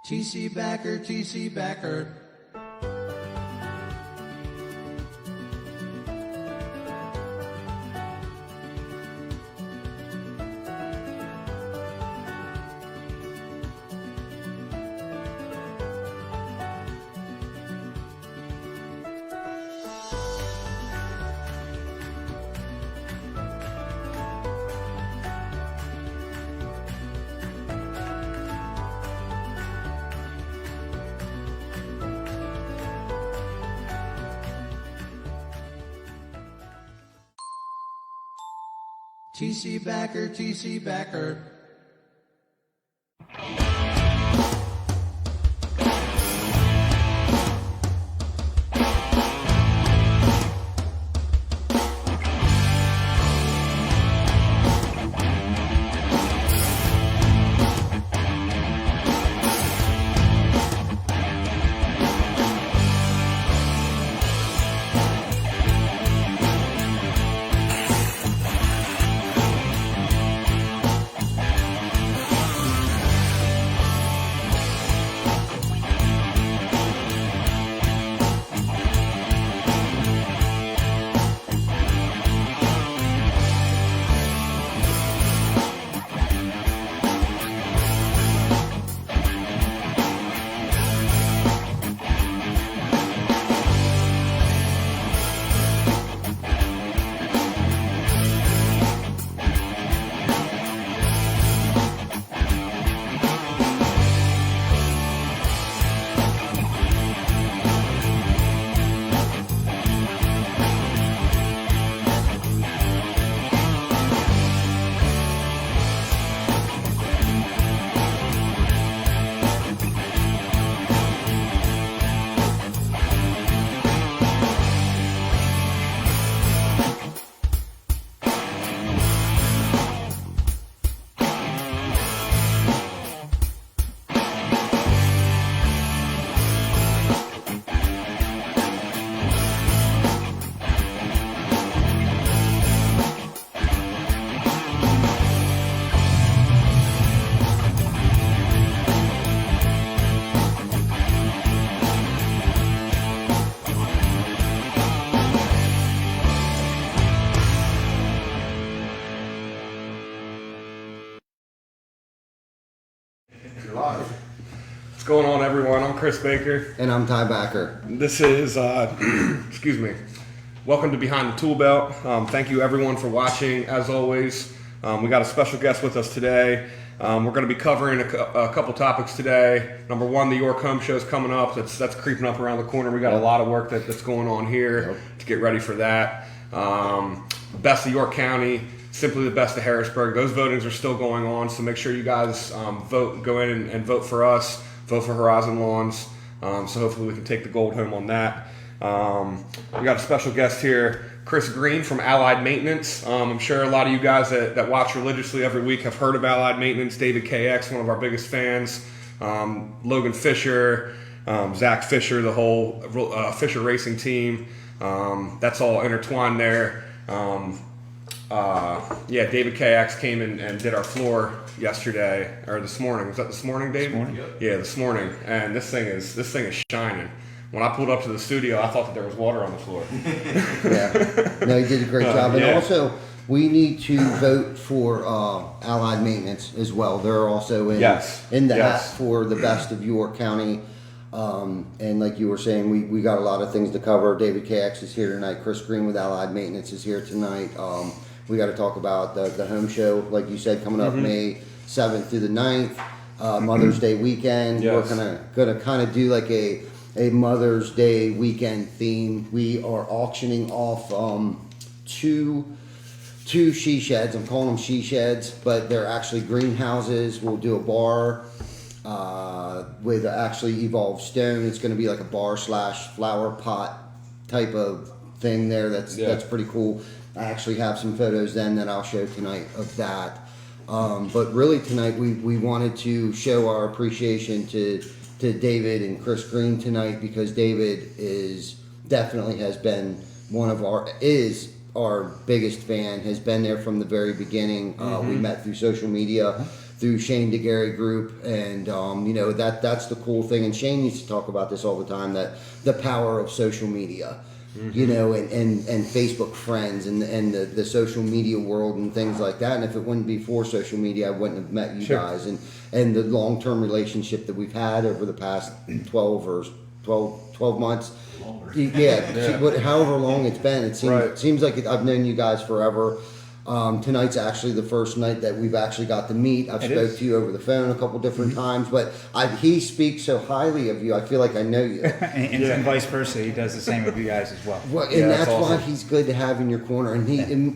TC Backer, TC Backer. TC Backer, TC Backer. What's going on, everyone? I'm Chris Baker. And I'm Ty Backer. This is, excuse me, welcome to Behind the Tool Belt. Thank you, everyone, for watching. As always, we got a special guest with us today. We're going to be covering a couple topics today. Number one, the York Home Show is coming up. That's creeping up around the corner. We got a lot of work that's going on here to get ready for that. Best of York County. Simply the best of Harrisburg. Those votings are still going on, so make sure you guys go in and vote for us. Vote for Horizon Lawns. So hopefully we can take the gold home on that. We got a special guest here, Chris Green from Allied Maintenance. I'm sure a lot of you guys that watch religiously every week have heard of Allied Maintenance. David KX, one of our biggest fans. Logan Fisher, Zach Fisher, the whole Fisher Racing team. That's all intertwined there. David KX came and did our floor yesterday or this morning. Was that this morning, Dave? This morning. Yeah, this morning. And this thing is shining. When I pulled up to the studio, I thought that there was water on the floor. Yeah. No, he did a great job. And also, we need to vote for Allied Maintenance as well. They're also in the hat for the best of York County. And like you were saying, we got a lot of things to cover. David KX is here tonight. Chris Green with Allied Maintenance is here tonight. We got to talk about the home show, like you said, coming up May 7th through the 9th, Mother's Day weekend. Yes. We're gonna kind of do like a Mother's Day weekend theme. We are auctioning off two she sheds. I'm calling them she sheds, but they're actually greenhouses. We'll do a bar with actually evolved stone. It's going to be like a bar / flower pot type of thing there. That's pretty cool. I actually have some photos then that I'll show tonight of that. But really tonight we wanted to show our appreciation to David and Chris Green tonight, because David definitely has been our biggest fan, has been there from the very beginning. We met through social media through Shane DeGarry Group, and that's the cool thing. And Shane used to talk about this all the time, that the power of social media. And Facebook friends and the social media world and things like that. And if it wouldn't be for social media, I wouldn't have met you guys. And the long-term relationship that we've had over the past 12 months. However long it's been. It seems like I've known you guys forever. Tonight's actually the first night that we've actually got to meet. I've spoke to you over the phone a couple different times, but he speaks so highly of you. I feel like I know you. and vice versa, he does the same with you guys as well. And that's awesome. Why he's good to have in your corner. And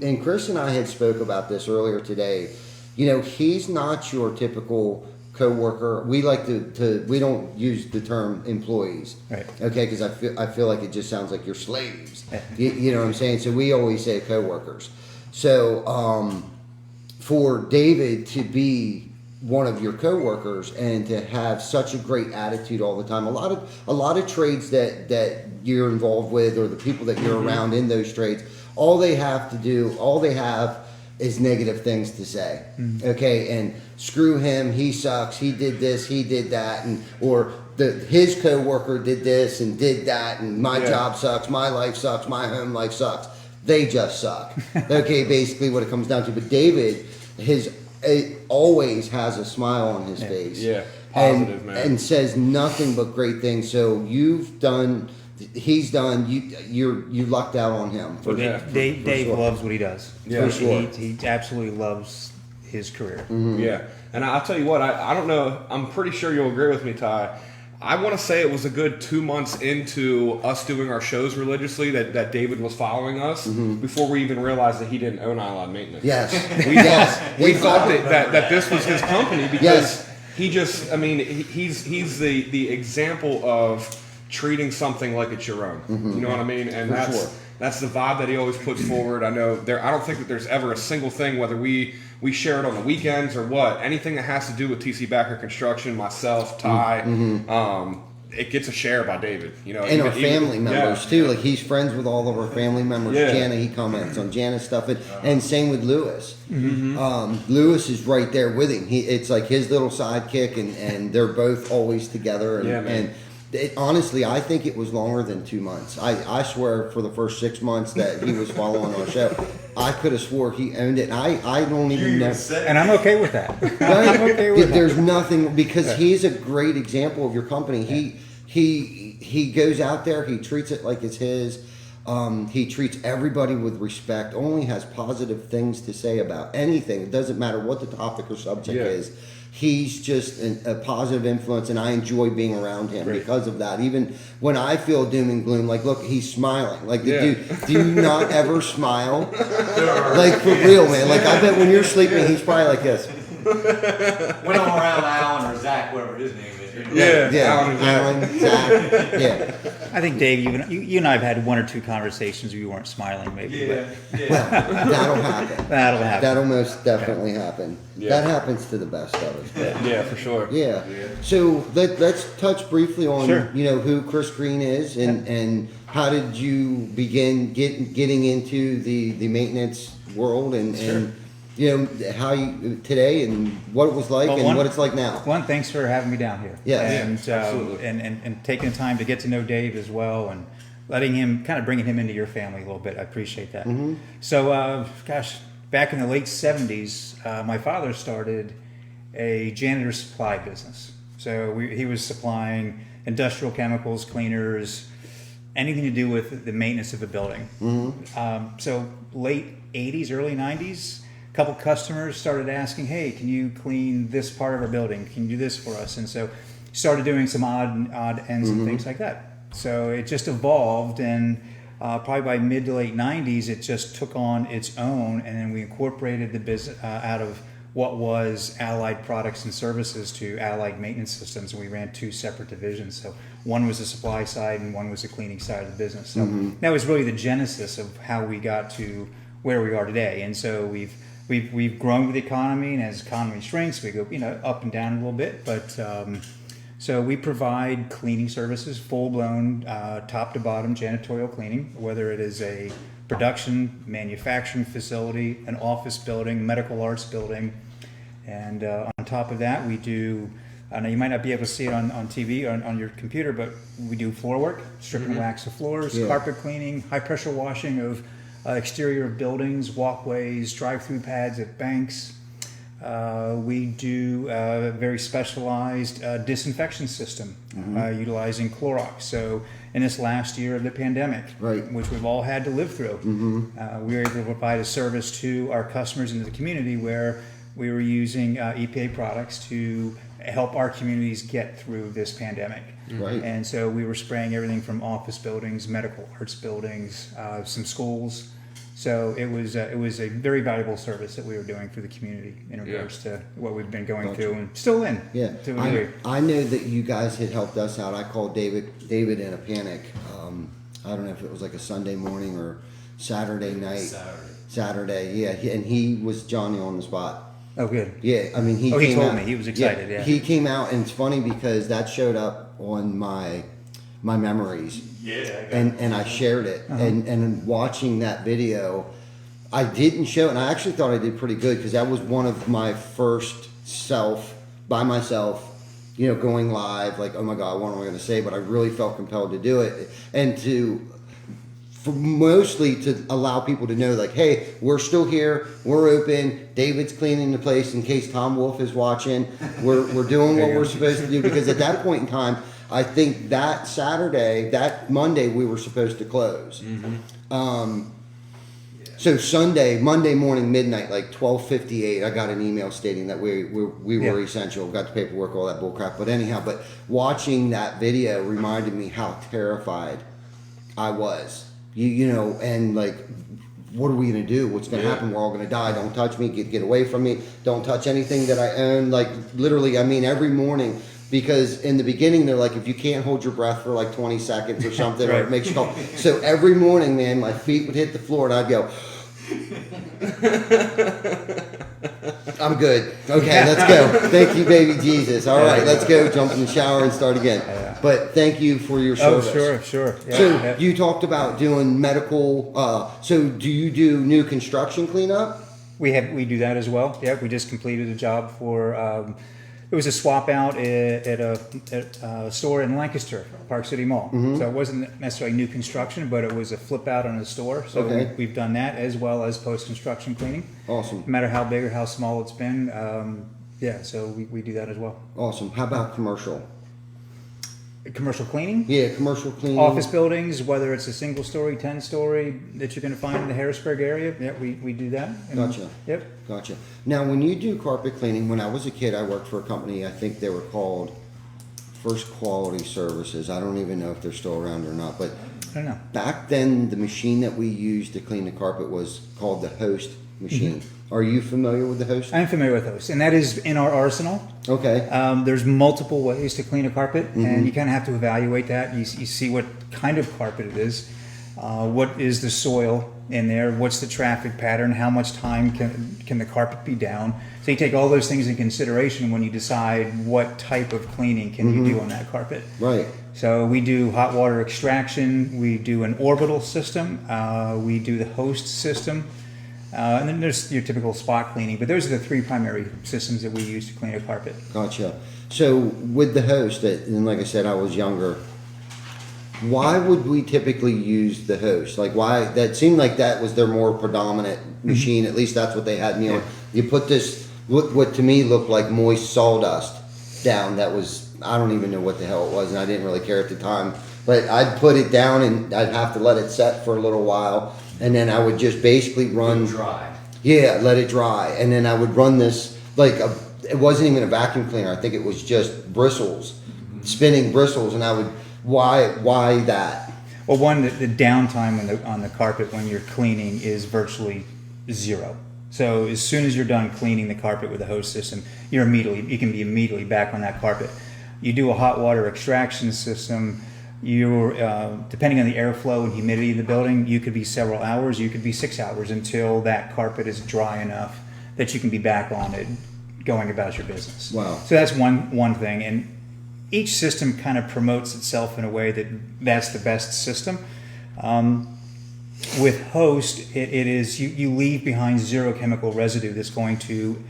and Chris and I had spoke about this earlier today. He's not your typical co-worker. We like to we don't use the term employees, right? Okay, because I feel like it just sounds like you're slaves. You know what I'm saying? So we always say co-workers. So for David to be one of your coworkers and to have such a great attitude all the time, a lot of trades that you're involved with, or the people that you're around in those trades, all they have is negative things to say. Okay, and screw him, he sucks, he did this, he did that, or his coworker did this and did that, and my job sucks, my life sucks, my home life sucks. They just suck. Okay, basically what it comes down to. But David, always has a smile on his face. Yeah, positive, man. And says nothing but great things. So he's done. You lucked out on him. Dave sure. loves what he does. Yeah, for sure. He absolutely loves his career. Yeah, and I'll tell you what, I don't know, I'm pretty sure you'll agree with me, Ty. I want to say it was a good 2 months into us doing our shows religiously that David was following us before we even realized that he didn't own Island Maintenance. Yes. We thought that this was his company because he just, he's the example of treating something like it's your own. You know what I mean? And that's the vibe that he always puts forward. I don't think that there's ever a single thing, whether we share it on the weekends or what, anything that has to do with TC Backer Construction, myself, Ty, it gets a share by David. And our family members too. Like, he's friends with all of our family members. Yeah. Jana, he comments on Jana's stuff, and same with Lewis. Lewis is right there with him. It's like his little sidekick, and they're both always together. And honestly, I think it was longer than 2 months. I swear for the first 6 months that he was following our show, I could have swore he owned it. And I don't even know. And I'm okay with that. I'm okay with There's nothing, because he's a great example of your company. He goes out there, he treats it like it's his. He treats everybody with respect, only has positive things to say about anything. It doesn't matter what the topic or subject is. He's just a positive influence, and I enjoy being around him because of that. Even when I feel doom and gloom, like, look, he's smiling. Like, do you not ever smile? Like, for real, man. Like, I bet when you're sleeping, he's probably like this. When I'm around Alan or Zach, whatever his name is. Alan, Zach. Yeah. I think, Dave, you and I have had 1 or 2 conversations where you weren't smiling, maybe. Well, that'll happen. That'll most definitely happen. Yeah. That happens to the best of us. But. Yeah, for sure. Yeah. So let's touch briefly on who Chris Green is and how did you begin getting into the maintenance world and how you today and what it was like and what it's like now. One, thanks for having me down here. Yes. And taking the time to get to know Dave as well, and letting him bringing him into your family a little bit. I appreciate that. So, back in the late 70s, my father started a janitor supply business. So he was supplying industrial chemicals, cleaners, anything to do with the maintenance of a building. So late 80s, early 90s, a couple customers started asking, hey, can you clean this part of our building? Can you do this for us? And so started doing some odd ends and things like that. So it just evolved, and probably by mid to late 90s, it just took on its own, and then we incorporated the business out of what was Allied Products and Services to Allied Maintenance Systems, and we ran 2 separate divisions. So one was the supply side and one was the cleaning side of the business. So that was really the genesis of how we got to where we are today. And so we've grown with the economy, and as the economy shrinks, we go up and down a little bit, but so we provide cleaning services, full-blown, top-to-bottom janitorial cleaning, whether it is a production, manufacturing facility, an office building, medical arts building, And on top of that, we do, I know you might not be able to see it on TV or on your computer, but we do floor work, strip and wax of floors, Yeah. carpet cleaning, high pressure washing of exterior of buildings, walkways, drive-through pads at banks. We do a very specialized disinfection system utilizing Clorox. So in this last year of the pandemic, Right. which we've all had to live through, we were able to provide a service to our customers and to the community where we were using EPA products to help our communities get through this pandemic. Right. And so we were spraying everything from office buildings, medical arts buildings, some schools. So it was a very valuable service that we were doing for the community in regards to what we've been going through and still in. Yeah, To a degree. I know that you guys had helped us out. I called David in a panic. I don't know if it was like a Sunday morning or Saturday night. Saturday, yeah, and he was Johnny on the spot. Oh, good. Yeah, I mean he. Oh, he came told out- me. He was excited, yeah. He came out, and it's funny because that showed up on my memories. And I shared it, and watching that video, I didn't show, and I actually thought I did pretty good because that was one of my first by myself, going live. Like, oh my God, what am I going to say? But I really felt compelled to do it, and mostly to allow people to know, like, hey, we're still here, we're open. David's cleaning the place in case Tom Wolf is watching. We're doing what we're supposed to do because at that point in time, I think that that Monday, we were supposed to close. So Monday morning, midnight, like 12:58, I got an email stating that we were essential. Got the paperwork, all that bull crap. But anyhow, watching that video reminded me how terrified I was. And like, what are we gonna do? What's gonna happen? We're all gonna die. Don't touch me. Get away from me. Don't touch anything that I own. Like, literally, I mean, every morning. Because in the beginning, they're like, if you can't hold your breath for like 20 seconds or something, or it makes you cold. So every morning, man, my feet would hit the floor and I'd go, I'm good. Okay, let's go. Thank you, baby Jesus. All right, let's go. Jump in the shower and start again. But thank you for your service. Oh, sure. Yeah, So you talked about doing medical. So do you do new construction cleanup? we do that as well. Yeah, we just completed a job for. It was a swap out at a store in Lancaster, Park City Mall. So it wasn't necessarily new construction, but it was a flip out on a store. So Okay. we've done that as well as post construction cleaning. Awesome. No matter how big or how small it's been, so we do that as well. Awesome. How about commercial? Commercial cleaning, Yeah, commercial cleaning. office buildings, whether it's a single story, 10-story that you're going to find in the Harrisburg area. Yeah, we do that. And- Gotcha. Yep. Gotcha. Now, when you do carpet cleaning, when I was a kid, I worked for a company. I think they were called First Quality Services. I don't even know if they're still around or not. But I don't know. back then, the machine that we used to clean the carpet was called the Host machine. Are you familiar with the Host? I'm familiar with those, and that is in our arsenal. Okay. There's multiple ways to clean a carpet, and you kind of have to evaluate that. You see what kind of carpet it is, what is the soil in there, what's the traffic pattern, how much time can the carpet be down. So you take all those things in consideration when you decide what type of cleaning can you do on that carpet. Right. So we do hot water extraction, we do an orbital system, we do the Host system. And then there's your typical spot cleaning, but those are the three primary systems that we use to clean a carpet. Gotcha. So with the Host, and like I said, I was younger. Why would we typically use the Host? Like, why? That seemed like that was their more predominant machine. At least that's what they had me on. You put this, what to me looked like moist sawdust down. That was, I don't even know what the hell it was, and I didn't really care at the time. But I'd put it down, and I'd have to let it set for a little while, and then I would just basically run. Dry. Yeah, let it dry, and then I would run this it wasn't even a vacuum cleaner. I think it was just bristles, spinning bristles, and I would. Why that? Well, one, the downtime on the carpet when you're cleaning is virtually zero. So as soon as you're done cleaning the carpet with the Host system, you can be immediately back on that carpet. You do a hot water extraction system. You're depending on the airflow and humidity in the building, you could be several hours, you could be 6 hours until that carpet is dry enough that you can be back on it, going about your business. Wow. So that's one thing, and each system kind of promotes itself in a way that's the best system. With Host, it is you leave behind zero chemical residue that's going to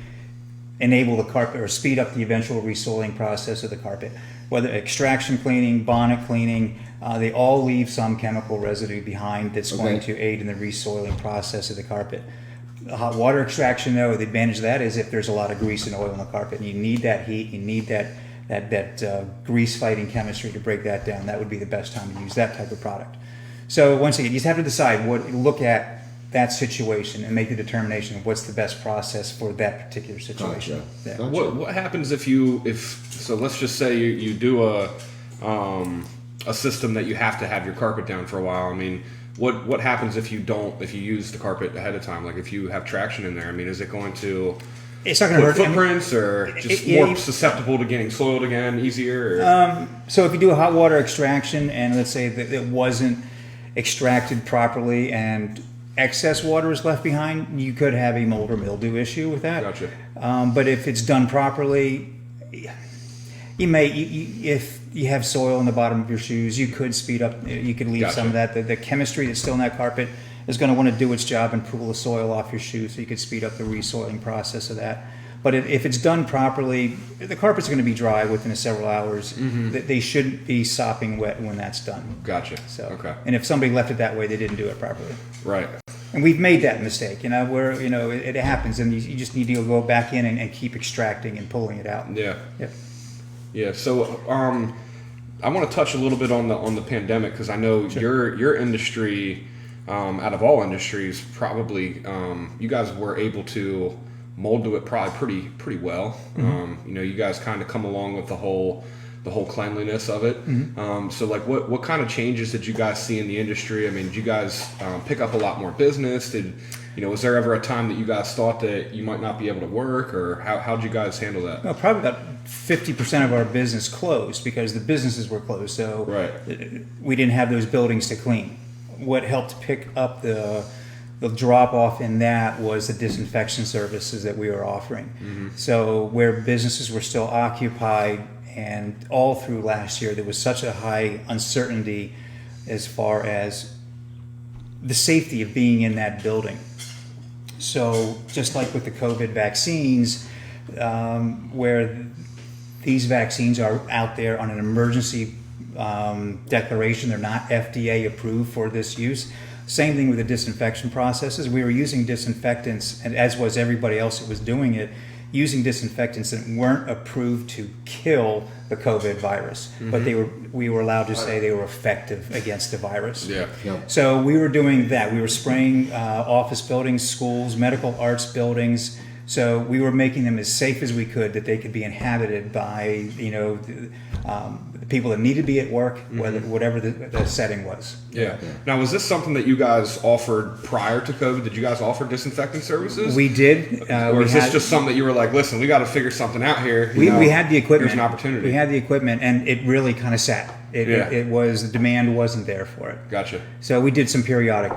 enable the carpet or speed up the eventual resoiling process of the carpet. Whether extraction cleaning, bonnet cleaning, they all leave some chemical residue behind that's going to aid in the resoiling process of the carpet. Hot water extraction, though, the advantage of that is if there's a lot of grease and oil on the carpet, and you need that heat, you need that grease-fighting chemistry to break that down. That would be the best time to use that type of product. So once again, you just have to decide look at that situation and make the determination of what's the best process for that particular situation. Gotcha. Yeah. Gotcha. What happens so let's just say you do a system that you have to have your carpet down for a while. I mean, what happens if you use the carpet ahead of time? Like if you have traction in there, I mean, is it going to It's not going to hurt. footprints or just more susceptible to getting soiled again, easier? Or? So if you do a hot water extraction and let's say that it wasn't extracted properly and excess water is left behind, you could have a mold or mildew issue with that. Gotcha. But if it's done properly, if you have soil in the bottom of your shoes, you could speed up, you could leave some of that. The chemistry that's still in that carpet is going to want to do its job and pull the soil off your shoes, so you could speed up the resoiling process of that. But if it's done properly, the carpet's going to be dry within several hours. They shouldn't be sopping wet when that's done. Gotcha. So, okay. And if somebody left it that way, they didn't do it properly. Right. And we've made that mistake, where it happens, and you just need to go back in and keep extracting and pulling it out. Yeah. Yep. Yeah. So I want to touch a little bit on the pandemic, because I know your industry, out of all industries, probably you guys were able to mold to it probably pretty well. You guys kind of come along with the whole cleanliness of it. So like what kind of changes did you guys see in the industry? I mean, did you guys pick up a lot more business? Was there ever a time that you guys thought that you might not be able to work, or how'd you guys handle that? Well, probably about 50% of our business closed because the businesses were closed. So we didn't have those buildings to clean. What helped pick up the drop off in that was the disinfection services that we were offering. So where businesses were still occupied, and all through last year there was such a high uncertainty as far as the safety of being in that building. So just like with the COVID vaccines, where these vaccines are out there on an emergency declaration, they're not FDA approved for this use. Same thing with the disinfection processes. We were using disinfectants, and as was everybody else that was doing it, using disinfectants that weren't approved to kill the COVID virus, but we were allowed to say they were effective against the virus. Yeah. So we were doing that. We were spraying office buildings, schools, medical arts buildings. So we were making them as safe as we could, that they could be inhabited by the people that needed to be at work, whatever the setting was. Yeah. Now, was this something that you guys offered prior to COVID? Did you guys offer disinfecting services? We did. Or is this just something that you were like, listen, we got to figure something out here? We had the equipment. There's an opportunity. We had the equipment, and it really kind of sat. It was, the demand wasn't there for it. Gotcha. So we did some periodic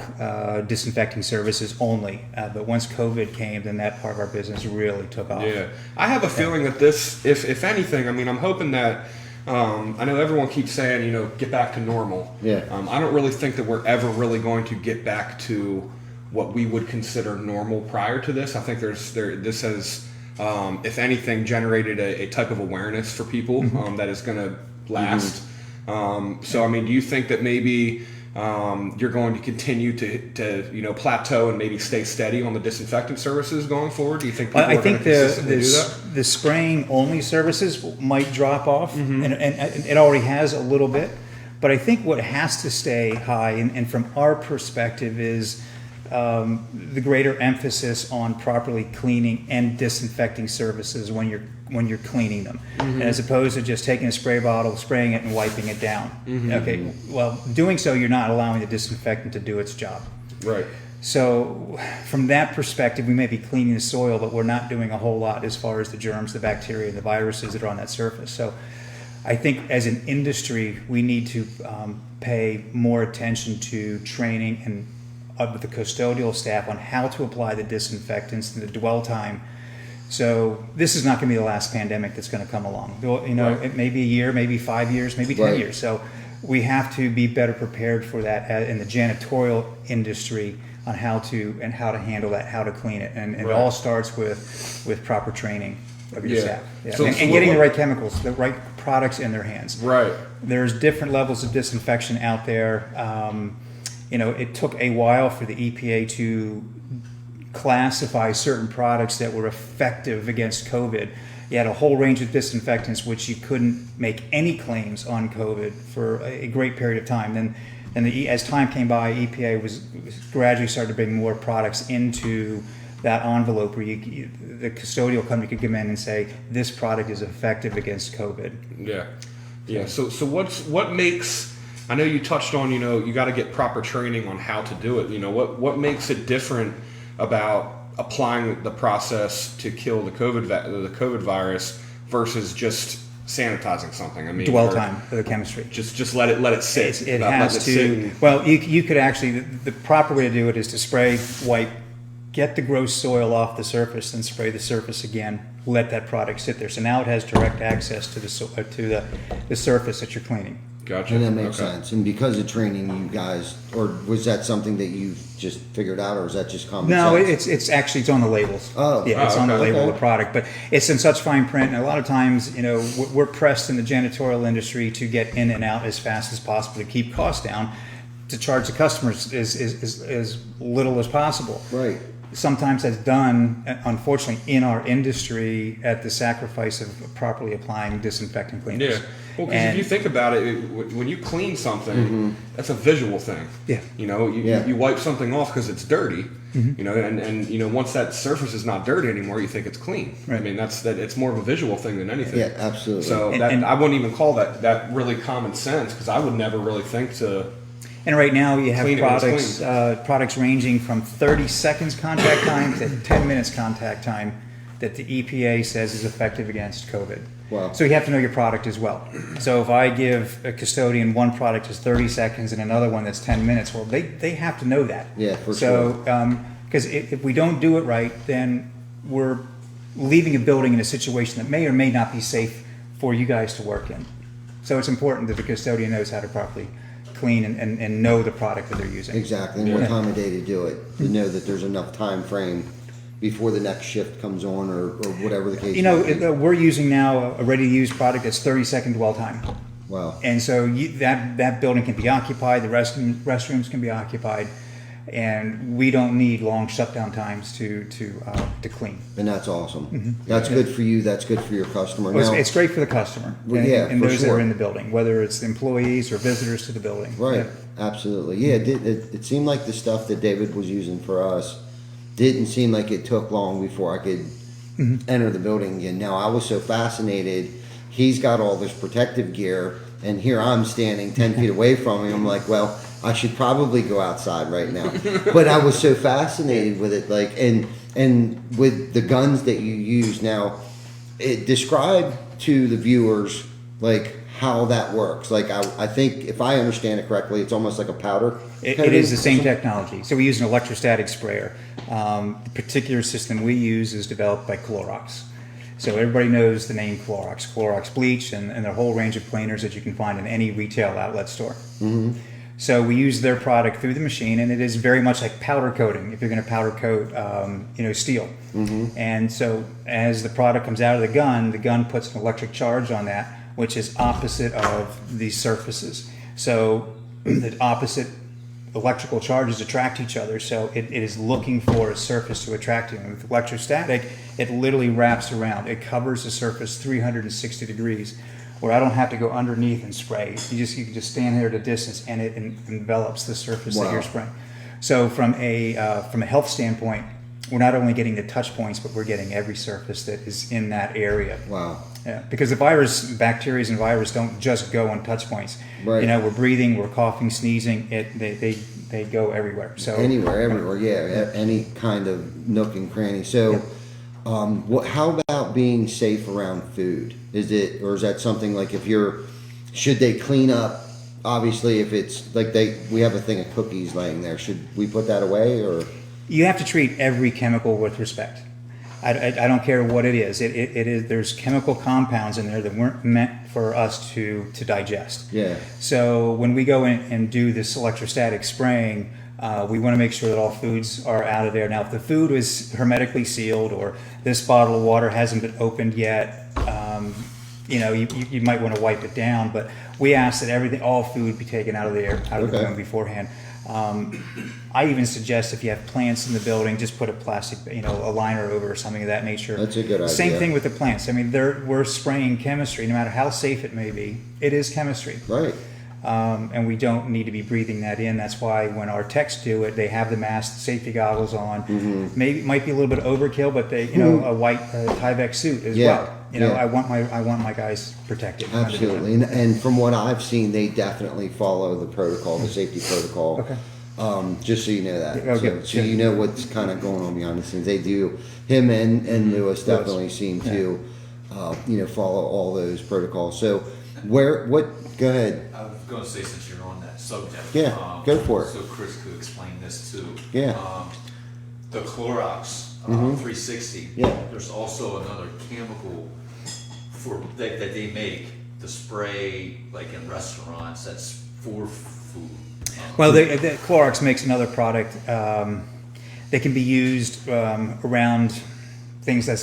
disinfecting services only. But once COVID came, then that part of our business really took off. Yeah. I have a feeling that this, if anything, I mean, I'm hoping that, I know everyone keeps saying, get back to normal. Yeah. I don't really think that we're ever really going to get back to what we would consider normal prior to this. I think this has, if anything, generated a type of awareness for people that is going to last. So, I mean, do you think that maybe you're going to continue to plateau and maybe stay steady on the disinfectant services going forward? Do you think people are going to consistently do that? The spraying only services might drop off, and it already has a little bit. But I think what has to stay high, and from our perspective, is the greater emphasis on properly cleaning and disinfecting services when you're cleaning them, as opposed to just taking a spray bottle, spraying it, and wiping it down. Okay, well, doing so, you're not allowing the disinfectant to do its job. Right. So from that perspective, we may be cleaning the soil, but we're not doing a whole lot as far as the germs, the bacteria, and the viruses that are on that surface. So I think as an industry, we need to pay more attention to training and of the custodial staff on how to apply the disinfectants and the dwell time. So this is not going to be the last pandemic that's going to come along. It may be a year, maybe 5 years, maybe 10 years. So we have to be better prepared for that in the janitorial industry on how to handle that, how to clean it. And it all starts with proper training. of your Yeah. staff. Yeah. So- and so getting what- the right chemicals, the right products in their hands. Right. There's different levels of disinfection out there. It took a while for the EPA to classify certain products that were effective against COVID. You had a whole range of disinfectants which you couldn't make any claims on COVID for a great period of time. Then as time came by, EPA was gradually started to bring more products into that envelope where the custodial company could come in and say, this product is effective against COVID. Yeah. Yeah. So what makes, I know you touched on, you got to get proper training on how to do it. What makes it different about applying the process to kill the COVID virus versus just sanitizing something? I mean, Dwell time for the chemistry. Just let it sit. It Let has it to. sit and- Well, you could actually, the proper way to do it is to spray, wipe, get the gross soil off the surface, then spray the surface again. Let that product sit there. So now it has direct access to the surface that you're cleaning. Gotcha. And that makes Okay. sense. And because of training, you guys, or was that something that you just figured out, or is that just common No, sense? it's on the labels. Oh. Yeah, it's on the okay. label of Okay. the product, but it's in such fine print. And a lot of times, we're pressed in the janitorial industry to get in and out as fast as possible to keep costs down, to charge the customers as little as possible. Right. Sometimes that's done, unfortunately, in our industry at the sacrifice of properly applying disinfectant cleaners. Yeah. Well, because if you think about it, when you clean something, that's a visual thing. Yeah. Yeah. You wipe something off because it's dirty. And once that surface is not dirty anymore, you think it's clean. Right. I mean, it's more of a visual thing than anything. Yeah, absolutely. So And- I wouldn't even call that really common sense, because I would never really think to. And right now you have Clean it when it's products ranging from 30 seconds contact time to 10 minutes contact time that the EPA says is effective against COVID. Wow. So you have to know your product as well. So if I give a custodian one product is 30 seconds and another one that's 10 minutes, well, they have to know that. Yeah, for sure. Because if we don't do it right, then we're leaving a building in a situation that may or may not be safe for you guys to work in. So it's important that the custodian knows how to properly clean and know the product that they're using. Exactly. And what time of day to do it. To know that there's enough time frame before the next shift comes on, or whatever the case may be. We're using now a ready-to-use product that's 30-second dwell time. Wow. And so that building can be occupied, the restrooms can be occupied, and we don't need long shutdown times to clean. And that's awesome. That's good for you. That's good for your customer. Well, Now, it's great for the customer Well, yeah, and for those that sure. are in the building, whether it's employees or visitors to the building. right. Yeah. Absolutely. Yeah. It seemed like the stuff that David was using for us didn't seem like it took long before I could enter the building again. Now, I was so fascinated. He's got all this protective gear, and here I'm standing 10 feet away from him. I'm like, well, I should probably go outside right now. But I was so fascinated with it, like, and with the guns that you use now, describe to the viewers, like, how that works. Like, I think, if I understand it correctly, it's almost like a powder. It coating is the or same something? technology. So we use an electrostatic sprayer. The particular system we use is developed by Clorox. So everybody knows the name Clorox. Clorox bleach and their whole range of cleaners that you can find in any retail outlet store. So we use their product through the machine, and it is very much like powder coating. If you're going to powder coat, steel, and so as the product comes out of the gun puts an electric charge on that, which is opposite of these surfaces. So the opposite electrical charges attract each other. So it is looking for a surface to attract you. And with electrostatic, it literally wraps around. It covers the surface 360 degrees, where I don't have to go underneath and spray. You can just stand there at a distance, and it envelops the surface that Wow. you're spraying. So from a health standpoint, we're not only getting the touch points, but we're getting every surface that is in that area. Wow. Yeah, because the bacteria and virus don't just go on touch points. Right. We're breathing, we're coughing, sneezing. They go everywhere. So Anywhere, everywhere, yeah. Any kind of nook and cranny. So, how about being safe around food? Is that something like should they clean up? Obviously, if it's like we have a thing of cookies laying there, should we put that away, or? you have to treat every chemical with respect. I don't care what it is. It is. There's chemical compounds in there that weren't meant for us to digest. Yeah. So when we go in and do this electrostatic spraying, We want to make sure that all foods are out of there. Now, if the food is hermetically sealed or this bottle of water hasn't been opened yet, you might want to wipe it down. But we ask that all food be taken out of the room beforehand. I even suggest if you have plants in the building, just put a plastic, a liner over or something of that nature. That's a good idea. Same thing with the plants. I mean, we're spraying chemistry, no matter how safe it may be. It is chemistry. Right. And we don't need to be breathing that in. That's why when our techs do it, they have the mask, safety goggles on. Mm-hmm. Maybe it might be a little bit overkill, but they, a white Tyvek suit as well. I want my guys protected. Absolutely, and from what I've seen, they definitely follow the protocol, the safety protocol. Okay. Just so you know that. Okay. So you know what's kind of going on behind the scenes. They do. Him and Lewis definitely seem to, follow all those protocols. So go ahead. I was going to say, since you're on that subject. Yeah, go for it. So Chris could explain this too. Yeah. The Clorox 360. Yeah. There's also another chemical that they make to spray like in restaurants. That's for food. Well, the Clorox makes another product that can be used around things that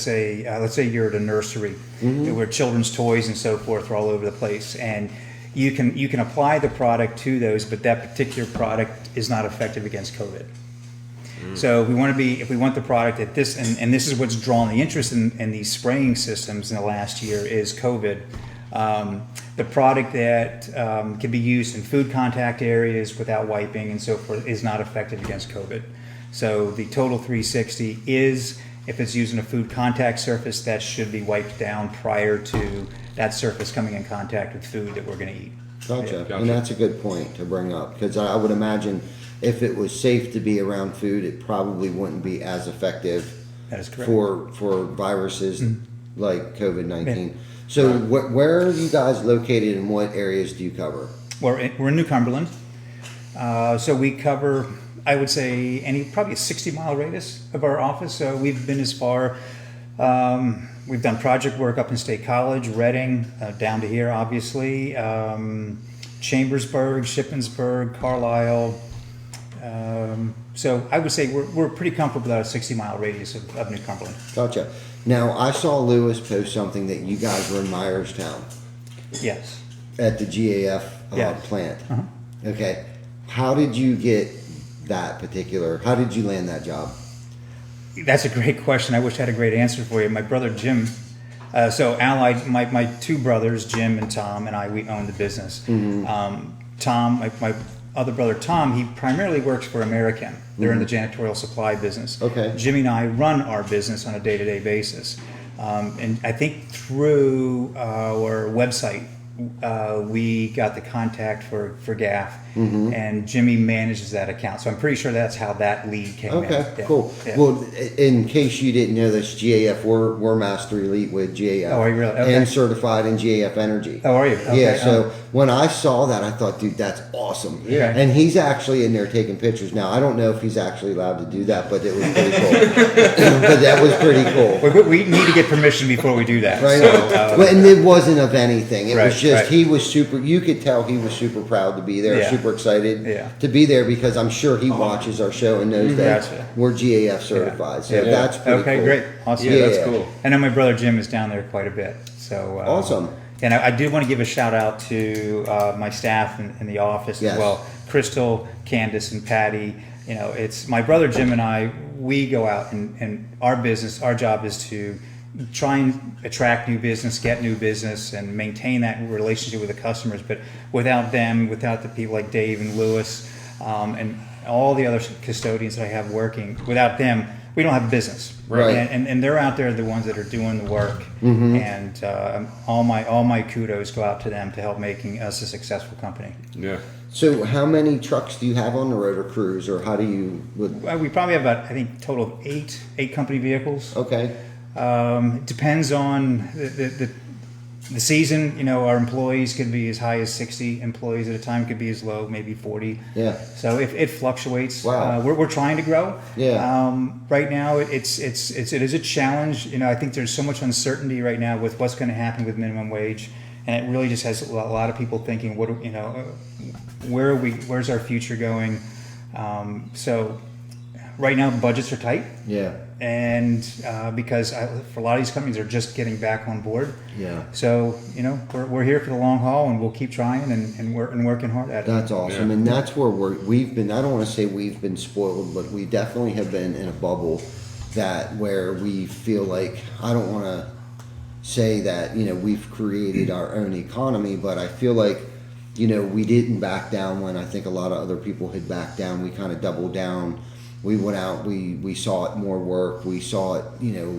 let's say you're at a nursery where children's toys and so forth are all over the place, and you can apply the product to those, but that particular product is not effective against COVID. So if we want the product at this, and this is what's drawn the interest in these spraying systems in the last year is COVID. The product that can be used in food contact areas without wiping and so forth is not effective against COVID. So the Total 360 is, if it's using a food contact surface, that should be wiped down prior to that surface coming in contact with food that we're going to eat. Gotcha. And that's a good point to bring up, because I would imagine if it was safe to be around food, it probably wouldn't be as effective. That is correct. For viruses like COVID-19. So where are you guys located, and what areas do you cover? We're in New Cumberland. So we cover, I would say, probably a 60-mile radius of our office. So we've been as far, we've done project work up in State College, Reading, down to here, obviously, Chambersburg, Shippensburg, Carlisle. So I would say we're pretty comfortable with a 60-mile radius of New Cumberland. Gotcha. Now, I saw Lewis post something that you guys were in Myerstown Yes. at the GAF plant. Uh-huh. Okay. How did you get how did you land that job? That's a great question. I wish I had a great answer for you. My brother Jim, so Allied, my two brothers, Jim and Tom, and I, we own the business. Tom, my other brother Tom, he primarily works for American. They're in the janitorial supply business. Okay. Jimmy and I run our business on a day-to-day basis. And I think through our website, we got the contact for GAF, and Jimmy manages that account. So I'm pretty sure that's how that lead came in. Okay, Yeah. cool. Yeah. Well, in case you didn't know this, GAF, we're Master Elite with GAF. Oh, are you really? Okay. And certified in GAF Energy. Oh, are you? Okay. Yeah, so when I saw that, I thought, dude, that's awesome. Yeah. And he's actually in there taking pictures. Now, I don't know if he's actually allowed to do that, but it was pretty cool. But that was pretty cool. We need to get permission before we do that. Right. So, And it wasn't of anything. It Right, was just, right. he was super, you could tell he was super proud to be there, Yeah. super excited Yeah. to be there, because I'm sure he watches our show and knows that Gotcha. we're GAF certified. So Yeah. that's pretty Okay, cool. great. Awesome. Yeah, that's cool. I know my brother Jim is down there quite a bit. So Awesome. And I did want to give a shout out to my staff in the office Yes. as well. Crystal, Candace, and Patty. It's my brother Jim and I. We go out and our business. Our job is to try and attract new business, get new business, and maintain that relationship with the customers. But without them, without the people like Dave and Lewis, and all the other custodians that I have working, without them, we don't have a business. Right. And they're out there, the ones that are doing the work. And all my kudos go out to them to help making us a successful company. Yeah. So how many trucks do you have on the road, or crews, or how do you? We probably have about, I think, total of eight company vehicles. Okay. It depends on the season. Our employees could be as high as 60 employees at a time, could be as low, maybe 40. Yeah. So it fluctuates. Wow. We're trying to grow. Yeah. Right now, it is a challenge. I think there's so much uncertainty right now with what's going to happen with minimum wage, and it really just has a lot of people thinking, where are we? Where's our future going? So right now budgets are tight. Yeah. And because for a lot of these companies are just getting back on board. Yeah. So, we're here for the long haul, and we'll keep trying and working hard at it. That's awesome. Yeah. And that's where we've been, I don't want to say we've been spoiled, but we definitely have been in a bubble where we feel like, I don't want to say that, we've created our own economy, but I feel like, we didn't back down when I think a lot of other people had backed down. We kind of doubled down. We went out, we saw it more work. We saw it,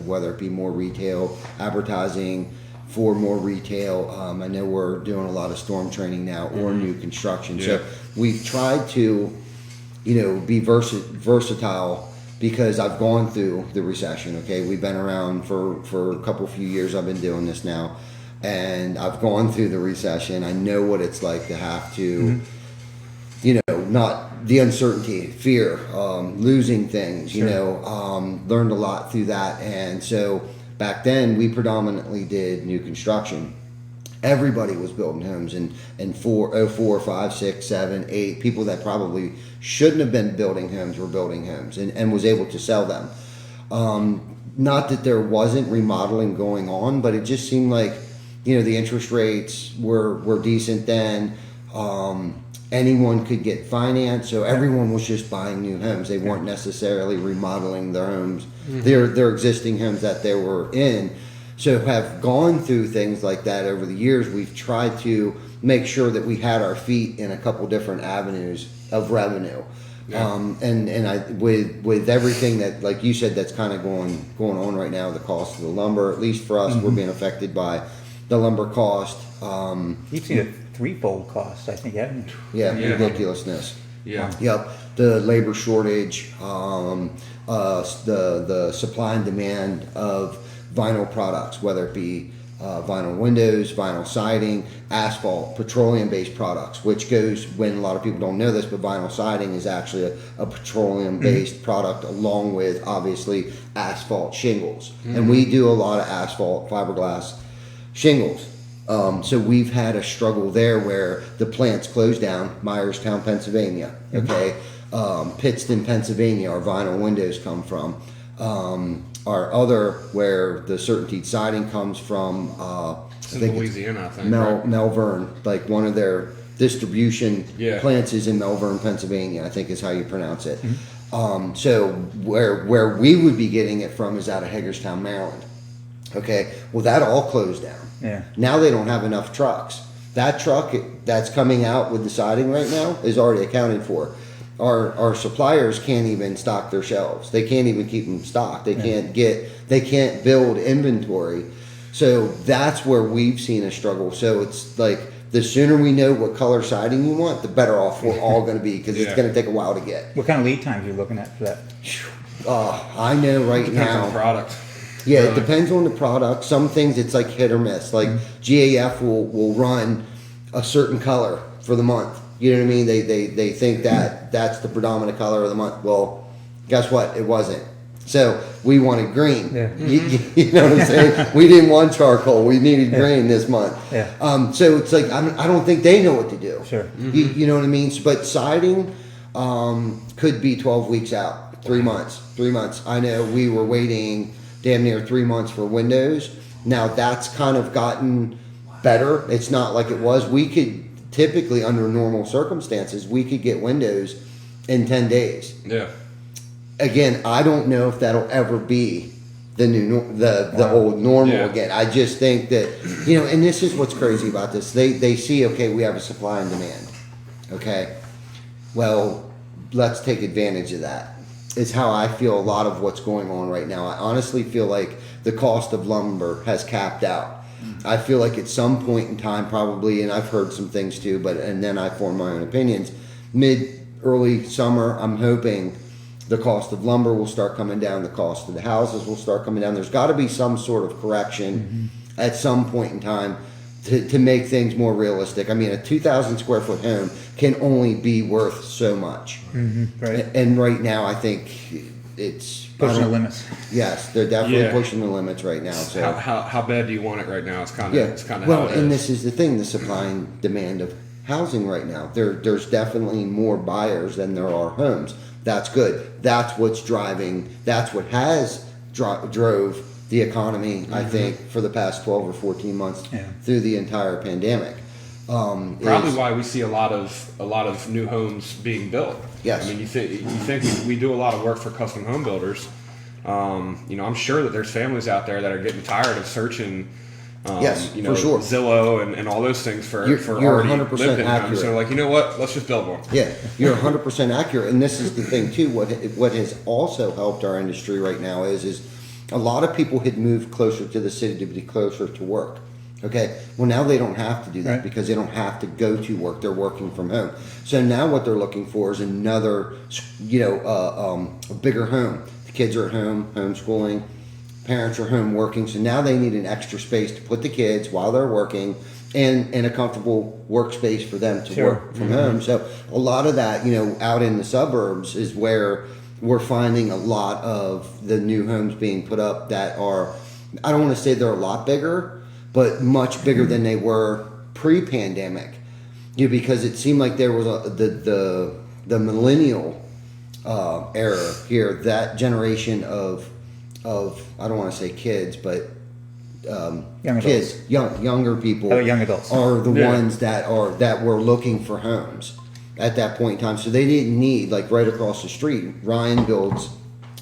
whether it be more retail, advertising for more retail. I know we're doing a lot of storm training now or new construction. Yeah. So we've tried to, be versatile because I've gone through the recession. Okay. We've been around for a few years. I've been doing this now, and I've gone through the recession. I know what it's like to have to, not the uncertainty, fear, losing things, learned a lot through that. And so back then we predominantly did new construction. Everybody was building homes in 04, 5, 6, 7, 8. People that probably shouldn't have been building homes were building homes and was able to sell them. Not that there wasn't remodeling going on, but it just seemed like, the interest rates were decent then. Anyone could get finance, so everyone was just buying new homes. They weren't necessarily remodeling their homes, their existing homes that they were in. So have gone through things like that over the years. We've tried to make sure that we had our feet in a couple different avenues of revenue. Yeah. And I with everything that, like you said, that's kind of going on right now, the cost of the lumber, at least for us, we're being affected by the lumber cost. You've seen a threefold cost, I think, haven't you? Yeah, Yeah. ridiculousness. Yeah. Yep, the labor shortage, the supply and demand of vinyl products, whether it be vinyl windows, vinyl siding, asphalt, petroleum-based products, which goes, when a lot of people don't know this, but vinyl siding is actually a petroleum-based product along with, obviously, asphalt shingles. And we do a lot of asphalt fiberglass shingles. So we've had a struggle there where the plants closed down. Myerstown, Pennsylvania. Okay, Pittston, Pennsylvania. Our vinyl windows come from. Our other, where the Certainty siding comes from. It's in Louisiana, I think. right? Melbourne, like one of their distribution Yeah. plants is in Melbourne, Pennsylvania. I think is how you pronounce it. So where we would be getting it from is out of Hagerstown, Maryland. Okay, well that all closed down. Yeah. Now they don't have enough trucks. That truck that's coming out with the siding right now is already accounted for. Our suppliers can't even stock their shelves. They can't even keep them stocked. They can't build inventory. So that's where we've seen a struggle. So it's like the sooner we know what color siding you want, the better off we're all going to be, because it's Yeah. going to take a while to get. What kind of lead times are you looking at for that? I know right Depends on now. the product. Yeah, Really. it depends on the product. Some things it's like hit or miss. Like GAF will run a certain color for the month. You know what I mean? They think that that's the predominant color of the month. Well, guess what? It wasn't. So we wanted green. Yeah. You know what I'm saying? We didn't want charcoal. We needed green this month. Yeah. So it's like I don't think they know what to do. Sure. You know what I mean? But siding could be 12 weeks out, 3 months. 3 months. I know we were waiting damn near 3 months for windows. Now that's kind of gotten better. It's not like it was. We could typically, under normal circumstances, we could get windows in 10 days. Yeah. Again, I don't know if that'll ever be the new the old normal Yeah. again. I just think that, and this is what's crazy about this. They see, okay, we have a supply and demand. Okay, well, let's take advantage of that. Is how I feel a lot of what's going on right now. I honestly feel like the cost of lumber has capped out. I feel like at some point in time, probably, and I've heard some things too, and then I form my own opinions. Early summer, I'm hoping the cost of lumber will start coming down. The cost of the houses will start coming down. There's got to be some sort of correction at some point in time to make things more realistic. I mean, a 2,000 square foot home can only be worth so much. Right. And right now, I think it's Pushing the limits. Yes, they're definitely Yeah. pushing the limits right now. So How bad do you want it right now? It's kind of yeah. it's kind of Well, how it and is. this is the thing: the supply and demand of housing right now. There's definitely more buyers than there are homes. That's good. That's what's driving. That's what has drove the economy. I think for the past 12 or 14 months through the entire pandemic. Probably why we see a lot of new homes being built. Yes. I mean, you think we do a lot of work for custom home builders. I'm sure that there's families out there that are getting tired of searching. Yes, for sure. Zillow and all those things for You're already 100% lived in homes. accurate. So they're like, you know what? Let's just build one. Yeah, you're 100% accurate, and this is the thing too. What has also helped our industry right now is a lot of people had moved closer to the city to be closer to work. Okay, well now they don't have to do that because they don't have to go to work. They're working from home. So now what they're looking for is another, a bigger home. The kids are at home, homeschooling. Parents are home working, so now they need an extra space to put the kids while they're working and a comfortable workspace for them to work from home. So a lot of that, out in the suburbs is where we're finding a lot of the new homes being put up that are, I don't want to say they're a lot bigger, but much bigger than they were pre-pandemic. Because it seemed like there was the millennial era here, that generation of I don't want to say kids, but younger people, young adults are the ones that were looking for homes at that point in time. So they didn't need, like right across the street, Ryan builds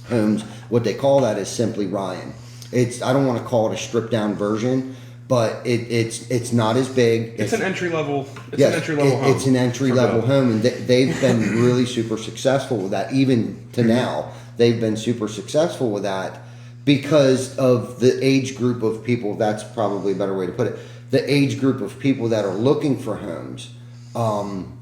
homes. What they call that is simply Ryan. I don't want to call it a stripped down version, but it's not as big. It's an entry level. It's Yes, an entry level home. It's an entry level home, and they've been really super successful with that. Even to now, they've been super successful with that because of the age group of people. That's probably a better way to put it. The age group of people that are looking for homes,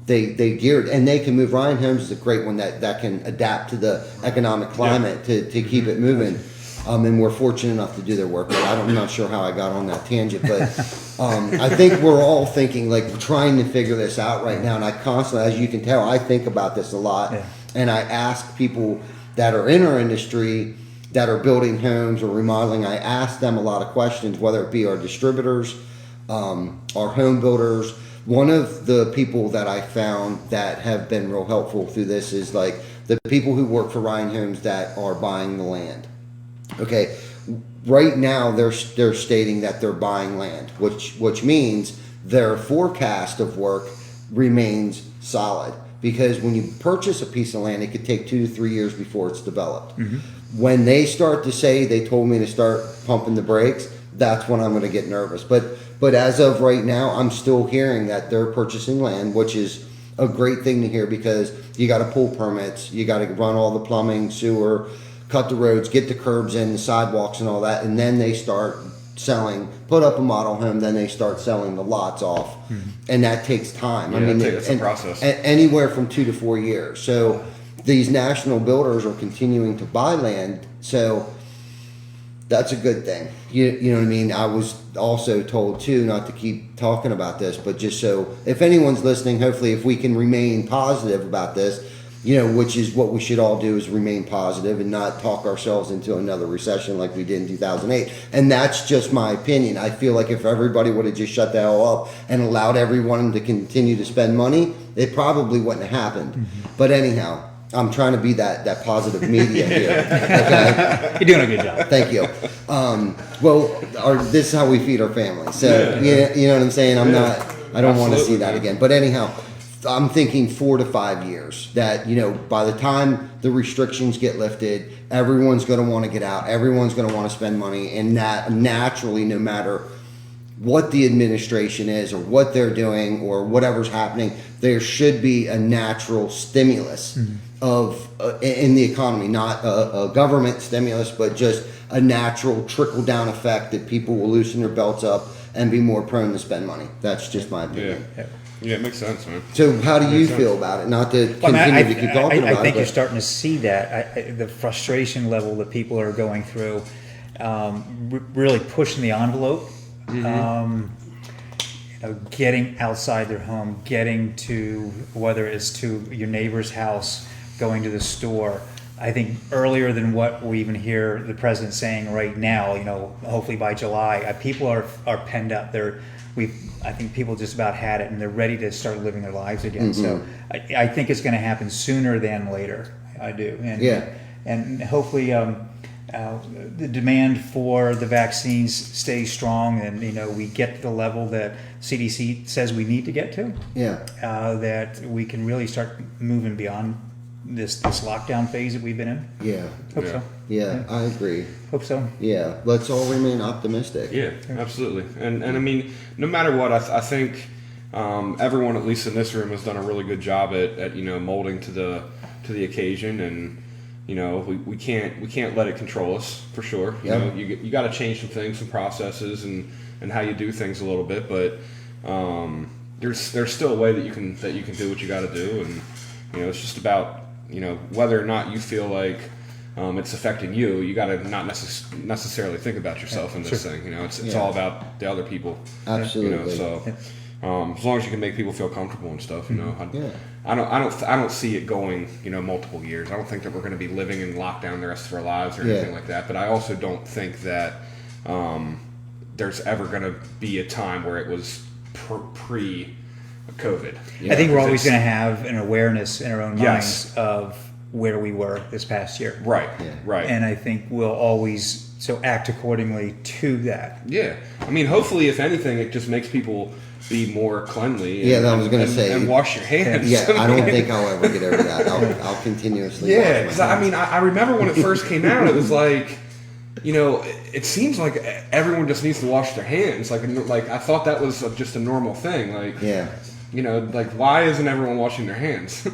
they geared, and they can move. Ryan Homes is a great one that can adapt to the economic climate to keep it moving. And we're fortunate enough to do their work. But I'm not sure how I got on that tangent, but I think we're all thinking, like, we're trying to figure this out right now. And I constantly, as you can tell, I think about this a lot. Yeah. And I ask people that are in our industry that are building homes or remodeling, I ask them a lot of questions, whether it be our distributors, our home builders. One of the people that I found that have been real helpful through this is like the people who work for Ryan Homes that are buying the land. Okay, right now they're stating that they're buying land, which means their forecast of work remains solid. Because when you purchase a piece of land, it could take 2 to 3 years before it's developed. Mm-hmm. When they start to say they told me to start pumping the brakes, that's when I'm going to get nervous. But as of right now, I'm still hearing that they're purchasing land, which is a great thing to hear because you got to pull permits, you got to run all the plumbing, sewer, cut the roads, get the curbs in, the sidewalks and all that, and then they start selling, put up a model home, then they start selling the lots off. Mm-hmm. And that takes time. Yeah, I mean, it's a process. Anywhere from 2 to 4 years. So these national builders are continuing to buy land, so that's a good thing. You know what I mean? I was also told too, not to keep talking about this, but just so if anyone's listening, hopefully if we can remain positive about this, which is what we should all do, is remain positive and not talk ourselves into another recession like we did in 2008. And that's just my opinion. I feel like if everybody would have just shut the hell up and allowed everyone to continue to spend money, it probably wouldn't have happened. Mm-hmm. But anyhow, I'm trying to be that positive media here. Okay? You're doing a good job. Thank you. This is how we feed our family. So, you know what I'm saying? I don't want to see that again. But anyhow, I'm thinking 4 to 5 years that, by the time the restrictions get lifted, everyone's going to want to get out. Everyone's going to want to spend money. And that naturally, no matter what the administration is or what they're doing or whatever's happening, there should be a natural stimulus in the economy, not a government stimulus, but just a natural trickle down effect that people will loosen their belts up and be more prone to spend money. That's just my opinion. Yeah, it makes sense, man. So how do you feel about it? Not to continue to keep talking about it. I think you're starting to see that. The frustration level that people are going through, really pushing the envelope. Mm-hmm. Getting outside their home, getting to, whether it's to your neighbor's house, going to the store. I think earlier than what we even hear the president saying right now, hopefully by July, people are penned up. I think people just about had it, and they're ready to start living their lives again. So I think it's going to happen sooner than later. I do. And, and hopefully the demand for the vaccines stays strong, and we get to the level that CDC says we need to get to. That we can really start moving beyond this lockdown phase that we've been in. Hope so. I agree. Hope so. Let's all remain optimistic. Absolutely. And I mean, no matter what, I think everyone, at least in this room, has done a really good job at molding to the occasion, and we can't let it control us, for sure. You got to change some things, some processes, and how you do things a little bit, but there's still a way that you can do what you got to do, and it's just about whether or not you feel like it's affecting you. You got to not necessarily think about yourself in this thing. It's all about the other people. Absolutely. So as long as you can make people feel comfortable and stuff, I don't see it going multiple years. I don't think that we're going to be living in lockdown the rest of our lives or anything like that. But I also don't think that there's ever going to be a time where it was pre-COVID. I think we're always going to have an awareness in our own minds of where we were this past year. Right. And I think we'll always act accordingly to that. I mean, hopefully, if anything, it just makes people be more cleanly. I was going to say, and wash your hands. I don't think I'll ever get over that. I'll continuously. Because I mean, I remember when it first came out, it was like, it seems like everyone just needs to wash their hands. Like I thought that was just a normal thing. Like, why isn't everyone washing their hands?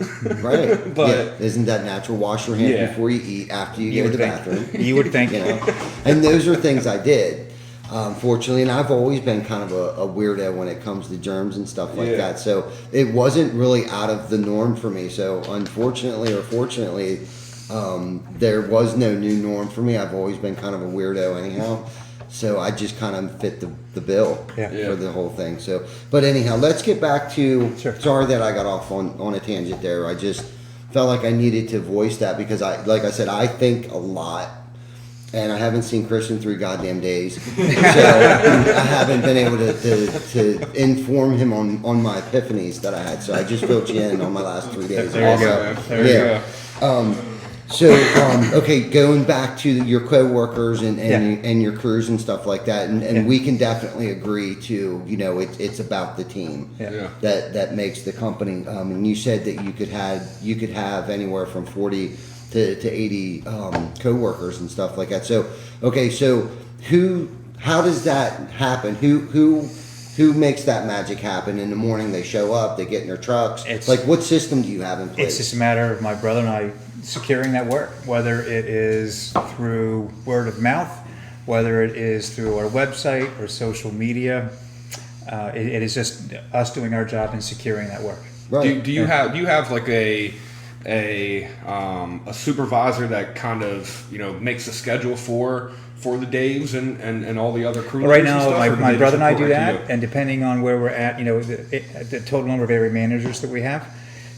Right. But isn't that natural? Wash your hands before you eat, after you go to the bathroom. You would think. And those are things I did. Fortunately, and I've always been kind of a weirdo when it comes to germs and stuff like that. So it wasn't really out of the norm for me. So unfortunately or fortunately, there was no new norm for me. I've always been kind of a weirdo anyhow. So I just kind of fit the bill for the whole thing. So, but anyhow, let's get back to. Sorry that I got off on a tangent there. I just felt like I needed to voice that because like I said, I think a lot. And I haven't seen Chris in 3 goddamn days, so I haven't been able to inform him on my epiphanies that I had. So I just filled you in on my last 3 days. There you go. Okay, going back to your coworkers and your crews and stuff like that, and we can definitely agree to it's about the team that makes the company. And you said that you could have anywhere from 40 to 80 co-workers and stuff like that. So how does that happen? Who makes that magic happen? In the morning they show up, they get in their trucks. It's like, what system do you have in place? It's just a matter of my brother and I securing that work, whether it is through word of mouth, whether it is through our website or social media. It is just us doing our job and securing that work. Right. Do you have like a supervisor that kind of makes a schedule for the Daves and all the other crew? Right now, my brother and I do that, and depending on where we're at, the total number of area managers that we have.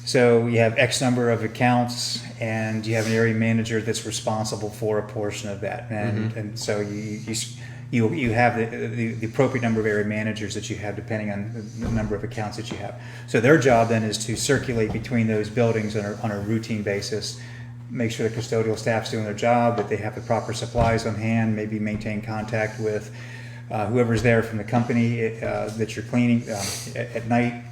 So you have X number of accounts, and you have an area manager that's responsible for a portion of that, and so you have the appropriate number of area managers that you have depending on the number of accounts that you have. So their job then is to circulate between those buildings on a routine basis, make sure the custodial staff's doing their job, that they have the proper supplies on hand, maybe maintain contact with whoever's there from the company that you're cleaning at night.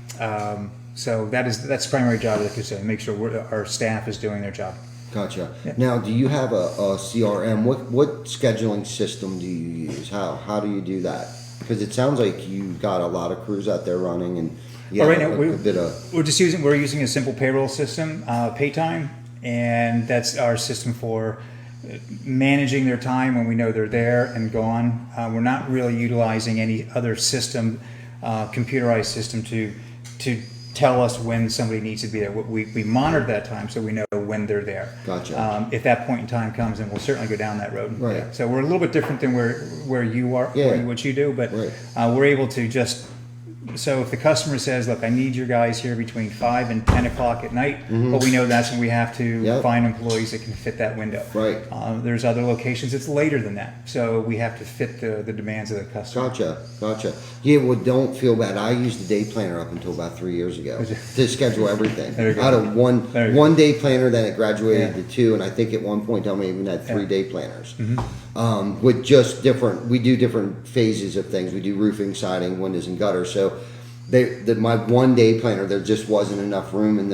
So that's the primary job of the custodian, make sure our staff is doing their job. Gotcha. Yeah. Now, do you have a CRM? What scheduling system do you use? How do you do that? Because it sounds like you got a lot of crews out there running, and right now we're using a simple payroll system, Paytime, and that's our system for managing their time when we know they're there and gone. We're not really utilizing any other system, computerized system to tell us when somebody needs to be there. We monitor that time so we know when they're there. Gotcha. If that point in time comes, then we'll certainly go down that road. Right. So we're a little bit different than where you are, what you do, but we're able to just So if the customer says, look, I need your guys here between 5 and 10 o'clock at night, but we know that's when we have to Yep. find employees that can fit that window. Right. There's other locations it's later than that. So we have to fit the demands of the customer. Gotcha. Yeah, well, don't feel bad. I used a day planner up until about 3 years ago to schedule everything. There you go. I had a There you go. one day planner, then it graduated Yeah. to 2, and I think at one point I even had 3 Yeah. day planners. With just we do different phases of things. We do roofing, siding, windows, and gutters. So my one day planner, there just wasn't enough room in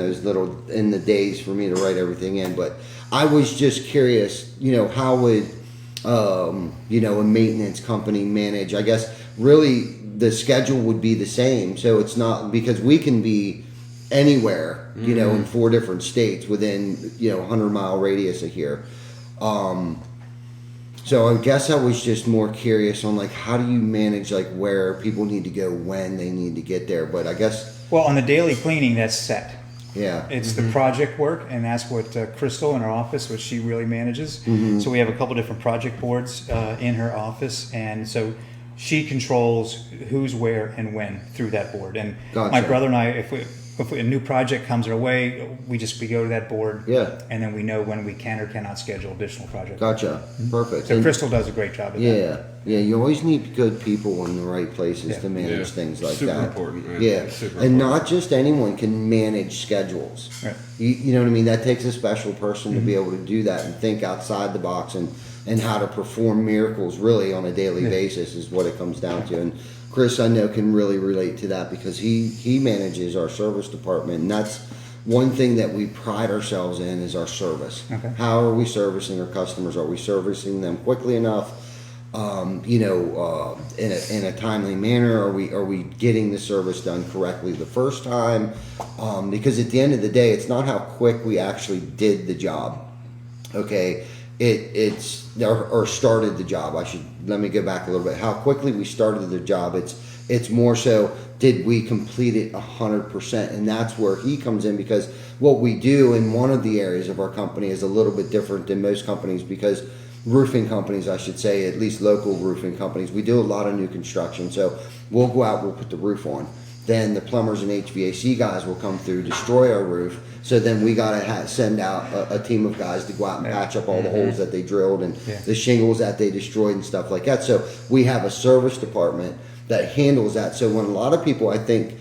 the days for me to write everything in. But I was just curious, how would a maintenance company manage? I guess really the schedule would be the same. So it's not, because we can be anywhere, in 4 different states within 100-mile radius of here. So I guess I was just more curious on how do you manage where people need to go when they need to get there. But I guess Well, on the daily cleaning, that's set. yeah. It's the project work, and that's what Crystal in her office, which she really manages. So we have a couple different project boards in her office, and so she controls who's where and when through that board. And Gotcha. my brother and I, if a new project comes our way, we go to that board, Yeah. and then we know when we can or cannot schedule additional projects. Gotcha. Perfect. So And- Crystal does a great job of that. Yeah, you always need good people in the right places Yeah. to manage Yeah. things like Super that. important, man. Yeah, Super and important. not just anyone can manage schedules. Right. You know what I mean? That takes a special person Mm-hmm. to be able to do that and think outside the box and how to perform miracles really on a daily basis is what it comes down to. And Chris, I know, can really relate to that because he manages our service department, and that's one thing that we pride ourselves in is our service. Okay. How are we servicing our customers? Are we servicing them quickly enough? In a timely manner? Are we getting the service done correctly the first time? Because at the end of the day, it's not how quick we actually did the job. Okay, or started the job. Let me go back a little bit. How quickly we started the job. It's more so, did we complete it 100%? And that's where he comes in, because what we do in one of the areas of our company is a little bit different than most companies, because roofing companies, I should say, at least local roofing companies, we do a lot of new construction. So we'll go out, we'll put the roof on. Then the plumbers and HVAC guys will come through, destroy our roof. So then we got to send out a team of guys to go out and patch up all the holes that they drilled and the shingles that they destroyed and stuff like that. So we have a service department that handles that. So when a lot of people, I think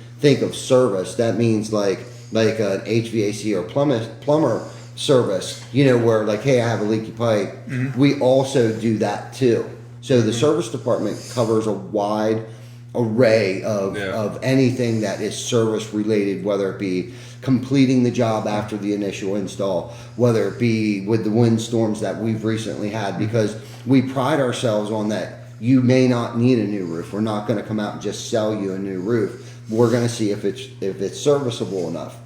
of service, that means like an HVAC or plumber service, where hey, I have a leaky pipe. We also do that too. So the service department covers a wide array of anything that is service related, whether it be completing the job after the initial install, whether it be with the windstorms that we've recently had, because we pride ourselves on that. You may not need a new roof. We're not going to come out and just sell you a new roof. We're going to see if it's serviceable enough.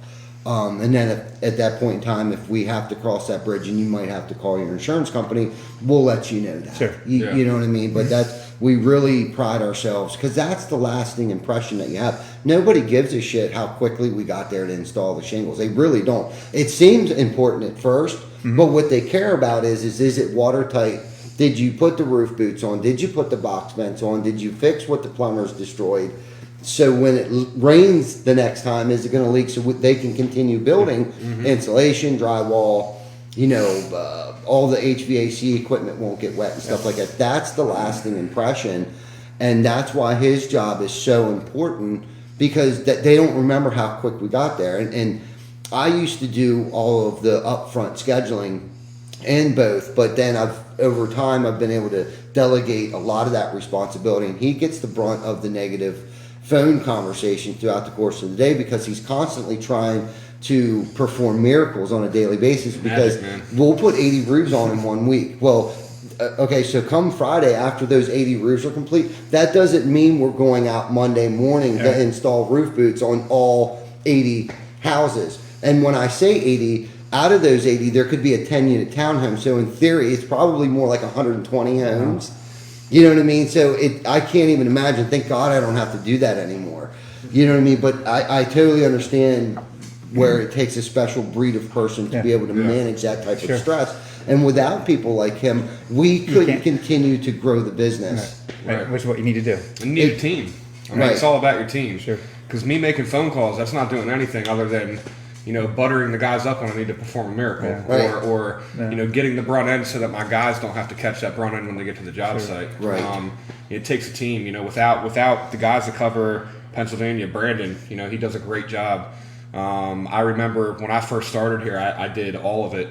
And then at that point in time, if we have to cross that bridge and you might have to call your insurance company, we'll let you know that. Sure. You know what I mean? But we really pride ourselves, because that's the lasting impression that you have. Nobody gives a shit how quickly we got there to install the shingles. They really don't. It seems important at first, but what they care about is it watertight? Did you put the roof boots on? Did you put the box vents on? Did you fix what the plumbers destroyed? So when it rains the next time, is it going to leak so they can continue building insulation, drywall, all the HVAC equipment won't get wet and stuff like that. That's the lasting impression. And that's why his job is so important, because they don't remember how quick we got there. And I used to do all of the upfront scheduling and both, but then over time I've been able to delegate a lot of that responsibility, and he gets the brunt of the negative phone conversation throughout the course of the day, because he's constantly trying to perform miracles on a daily basis, because we'll put 80 roofs on in 1 week. Well, okay, so come Friday, after those 80 roofs are complete, that doesn't mean we're going out Monday morning to install roof boots on all 80 houses. And when I say 80, out of those 80, there could be a 10-unit townhome. So in theory, it's probably more like 120 homes. You know what I mean? So I can't even imagine. Thank God I don't have to do that anymore. You know what I mean? But I totally understand where it takes a special breed of person to be able to manage that type of stress. And without people like him, we couldn't continue to grow the business. Right. Which is what you need to do. You need a team. I mean, Right. it's all about your team. Sure. Because me making phone calls, that's not doing anything other than, buttering the guys up when I need to perform a miracle, Yeah. Right. or getting the brunt end so that my guys don't have to catch that brunt end when they get to the job site. Right. It takes a team. Without the guys that cover Pennsylvania, Brandon, he does a great job. I remember when I first started here, I did all of it,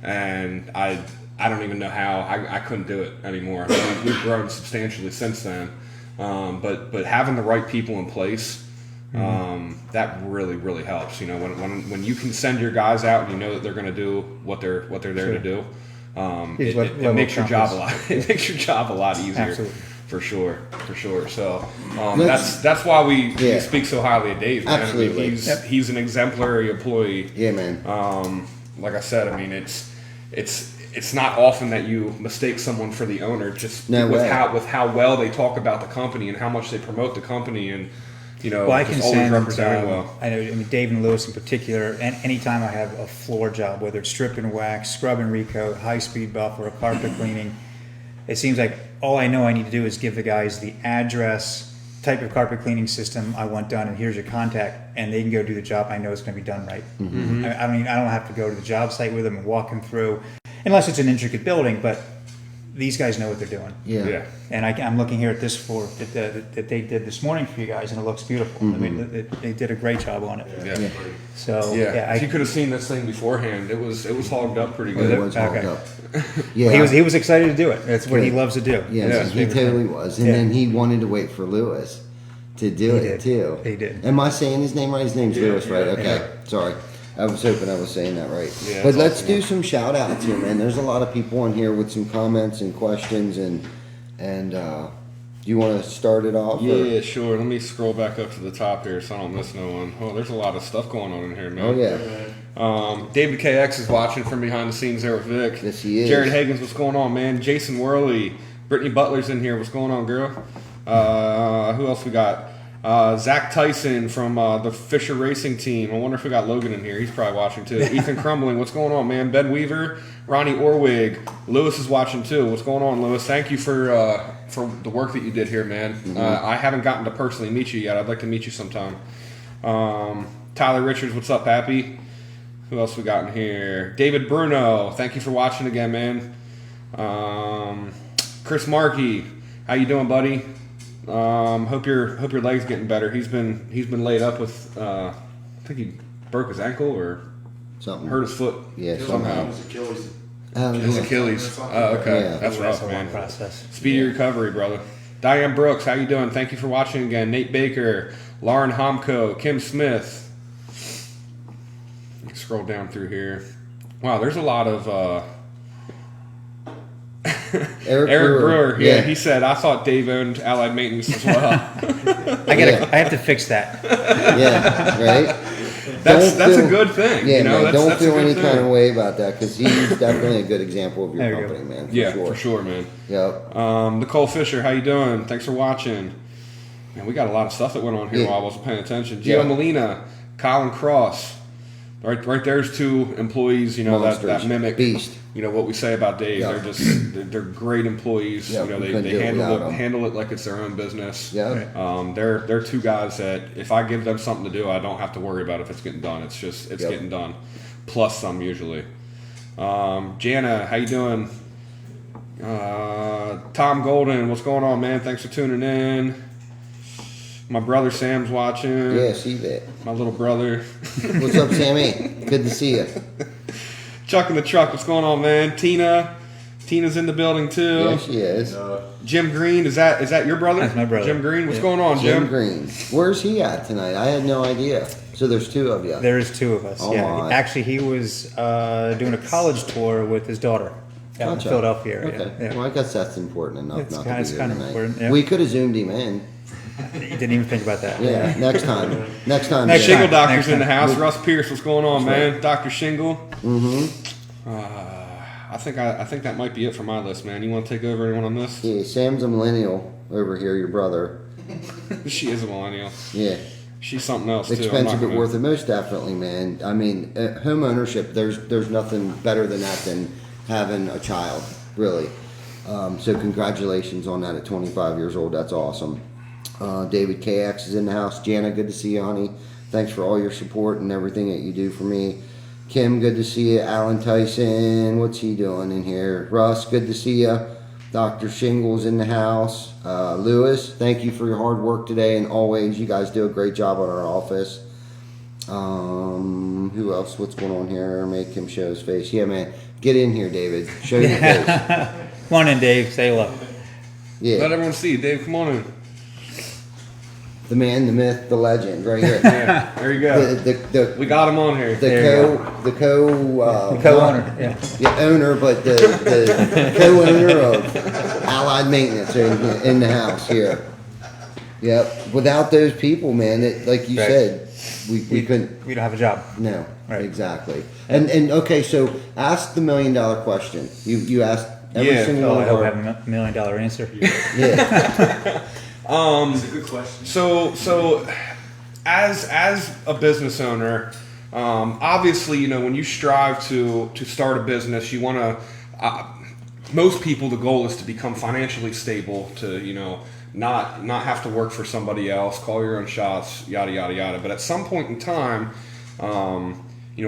and I don't even know how. I couldn't do it anymore. I mean, we've grown substantially since then, but having the right people in place. That really, really helps. When you can send your guys out and you know that they're going to do what they're there to do, it makes your job a lot. It makes your job a lot easier. Absolutely. For sure. So that's why we speak so highly of Dave. Man. Absolutely. I mean, he's an exemplary employee. Yeah, man. Like I said, I mean it's not often that you mistake someone for the owner just No with way. how well they talk about the company and how much they promote the company and. Well, I can just always send. representing well. I know. I mean, Dave and Lewis in particular. And anytime I have a floor job, whether it's strip and wax, scrub and recoat, high speed buff, or a carpet cleaning, it seems like all I know I need to do is give the guys the address, type of carpet cleaning system I want done, and here's your contact, and they can go do the job. I know it's going to be done right. Mm-hmm. I mean, I don't have to go to the job site with them and walk them through, unless it's an intricate building. But these guys know what they're doing. Yeah. And I'm looking here at this floor that they did this morning for you guys, and it looks beautiful. I mean, they did a great job on it. Yeah. So If you could have seen this thing beforehand, it was hogged up pretty good. It was hogged Okay. up. Yeah. he was excited to do it. That's what he loves to do. Yes, he totally was. And then he wanted to wait for Lewis to do it did. too. He did. Am I saying his name right? His name's Lewis, right? Okay. Sorry. I was hoping I was saying that right. Yeah, But that's let's awesome. do some shout outs here, man. There's a lot of people on here with some comments and questions and do you want to start it off? or- Yeah, sure. Let me scroll back up to the top here so I don't miss no one. Oh, there's a lot of stuff going on in here, man. Oh yeah. David KX is watching from behind the scenes there with Vic. Yes, he is. Jared Higgins, what's going on, man? Jason Worley. Brittany Butler's in here. What's going on, girl? Who else we got? Zach Tyson from the Fisher Racing Team. I wonder if we got Logan in here. He's probably watching too. Ethan Crumbling. What's going on, man? Ben Weaver. Ronnie Orwig. Lewis is watching too. What's going on, Lewis? Thank you for the work that you did here, man. I haven't gotten to personally meet you yet. I'd like to meet you sometime. Tyler Richards. What's up, Happy? Who else we got in here? David Bruno. Thank you for watching again, man. Chris Markey. How you doing, buddy? Hope your leg's getting better. He's been laid up with I think he broke his ankle or Something. hurt his foot. Yeah, somehow. His Achilles. His Achilles. Oh, okay. Yeah. That's rough, That's a long man. process. Speedy recovery, brother. Diane Brooks, how you doing? Thank you for watching again. Nate Baker, Lauren Homko, Kim Smith. Scroll down through here. Wow, there's a lot of Eric Brewer. Yeah, he said, I thought Dave owned Allied Maintenance as well. I have to fix that. Yeah, right? That's Don't a good thing. Yeah, you know, man, that's don't a feel good any thing. kind of way about that because he's definitely a good example of your There you company, man. Yeah, for sure, man. Yep. Nicole Fisher, how you doing? Thanks for watching. Man, we got a lot of stuff that went on here while I wasn't paying attention. Gio Molina, Colin Cross. Right there's two employees, that Monsters. mimic Beast. what we say about Dave. Yeah. They're great employees. Yeah, we couldn't They do it without 'em. handle it like it's their own business. Yeah. They're two guys that if I give them something to do, I don't have to worry about if it's getting done. It's just Yep. getting done. Plus some usually. Jana, how you doing? Tom Golden, what's going on, man? Thanks for tuning in. My brother Sam's watching. Yeah, see that. My little brother. What's up, Sammy? Good to see you. Chuck in the truck, what's going on, man? Tina's in the building too. Yeah, she is. Jim Green, is that your brother? That's my brother. Jim Green, what's Yeah. going on, Jim Jim? Green. Where's he at tonight? I had no idea. So there's two of you. There is two of us. Oh, yeah. my. Actually, he was doing a college tour with his daughter out in Gotcha. the Philadelphia area. Okay. Yeah. Well, I guess that's important enough It's not kinda- to it's be here kinda tonight. important, yeah. We could have zoomed him in. He didn't even think about that. Yeah, next time. Next time. Next Jim. Shingle time, Doctor's next in the time. house. Russ Pierce, what's going on, That's man? right. Dr. Shingle. I think that might be it for my list, man. You want to take over anyone on this? Yeah, Sam's a millennial over here, your brother. She is a millennial. Yeah. She's something else too. I'm Expensive not but gonna- worth it, most definitely, man. I mean, home ownership. There's nothing better than that than having a child, really. So congratulations on that at 25 years old. That's awesome. David KX is in the house. Jana, good to see you, honey. Thanks for all your support and everything that you do for me. Kim, good to see you. Alan Tyson, what's he doing in here? Russ, good to see you. Dr. Shingles in the house. Lewis, thank you for your hard work today and always. You guys do a great job on our office. Who else? What's going on here? Make him show his face. Yeah, man. Get in here, David. Show your face. Come on in, Dave. Say hello. Yeah. Let everyone see. Dave, come on in. The man, the myth, the legend, right here. Yeah, there you go. We got him on here. The Co-owner. Yeah. owner, but the co-owner of Allied Maintenance in the house here. Yep. Without those people, man, like you said, we couldn't. We don't have a job. No. Right. Exactly. And okay, so ask the $1 million question. You asked every single one I of hope I our. have a $1 million answer. Yeah. It's a good question. So as a business owner, obviously, when you strive to start a business, you want to. Most people, the goal is to become financially stable, to not have to work for somebody else, call your own shots, yada yada yada. But at some point in time, a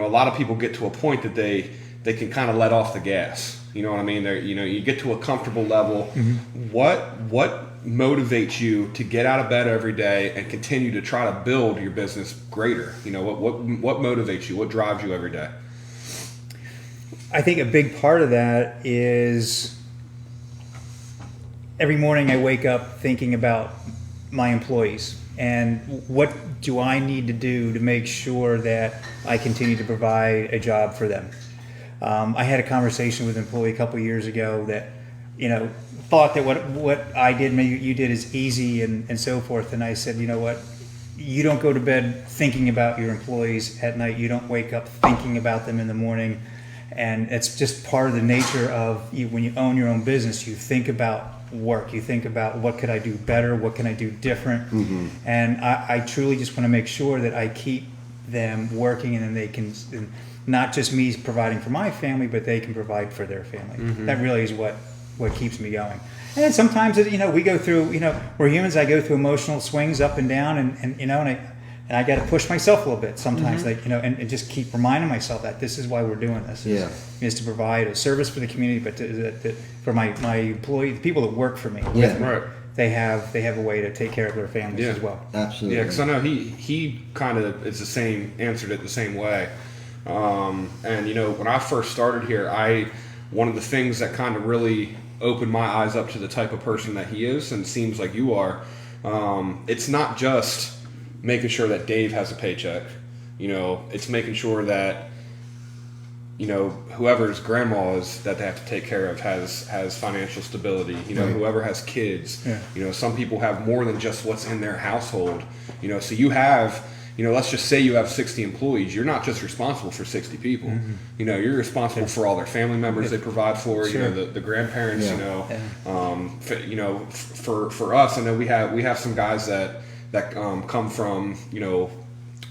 lot of people get to a point that they can kind of let off the gas. You know what I mean? You get to a comfortable level. Mm-hmm. What motivates you to get out of bed every day and continue to try to build your business greater? What motivates you? What drives you every day? I think a big part of that is every morning I wake up thinking about my employees and what do I need to do to make sure that I continue to provide a job for them. I had a conversation with an employee a couple of years ago that, thought that what I did, maybe you did, is easy and so forth. And I said, you know what? You don't go to bed thinking about your employees at night. You don't wake up thinking about them in the morning. And it's just part of the nature of when you own your own business, you think about work. You think about what could I do better? What can I do different? Mm-hmm. And I truly just want to make sure that I keep them working and then they can, not just me providing for my family, but they can provide for their family. Mm-hmm. That really is what keeps me going. And then sometimes, we go through, we're humans. I go through emotional swings up and down and I got to push myself a little bit sometimes, mm-hmm. and just keep reminding myself that this is why we're doing this. Is to provide a service for the community, but for my employee, the people that work for me. Yeah. Right. They have a way to take care of their families as well. Absolutely. Yeah, because I know he kind of is the same, answered it the same way. And when I first started here, one of the things that kind of really opened my eyes up to the type of person that he is, and seems like you are, it's not just making sure that Dave has a paycheck. It's making sure that whoever's grandma is that they have to take care of has financial stability. Whoever has kids. Yeah. Some people have more than just what's in their household. So you have. Let's just say you have 60 employees. You're not just responsible for 60 people. Mm-hmm. You're responsible for all their family members they provide for. Sure. The grandparents. For us, I know we have some guys that come from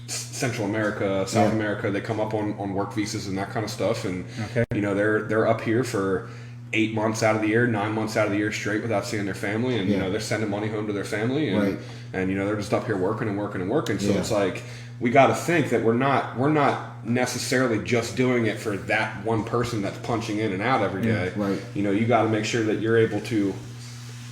Central America, South America. They come up on work visas and that kind of stuff, and they're up here for 8 months out of the year, 9 months out of the year straight without seeing their family, and they're sending money home to their family, and they're just up here working and working and working. So it's like we got to think that we're not necessarily just doing it for that one person that's punching in and out every day. Right. You got to make sure that you're able to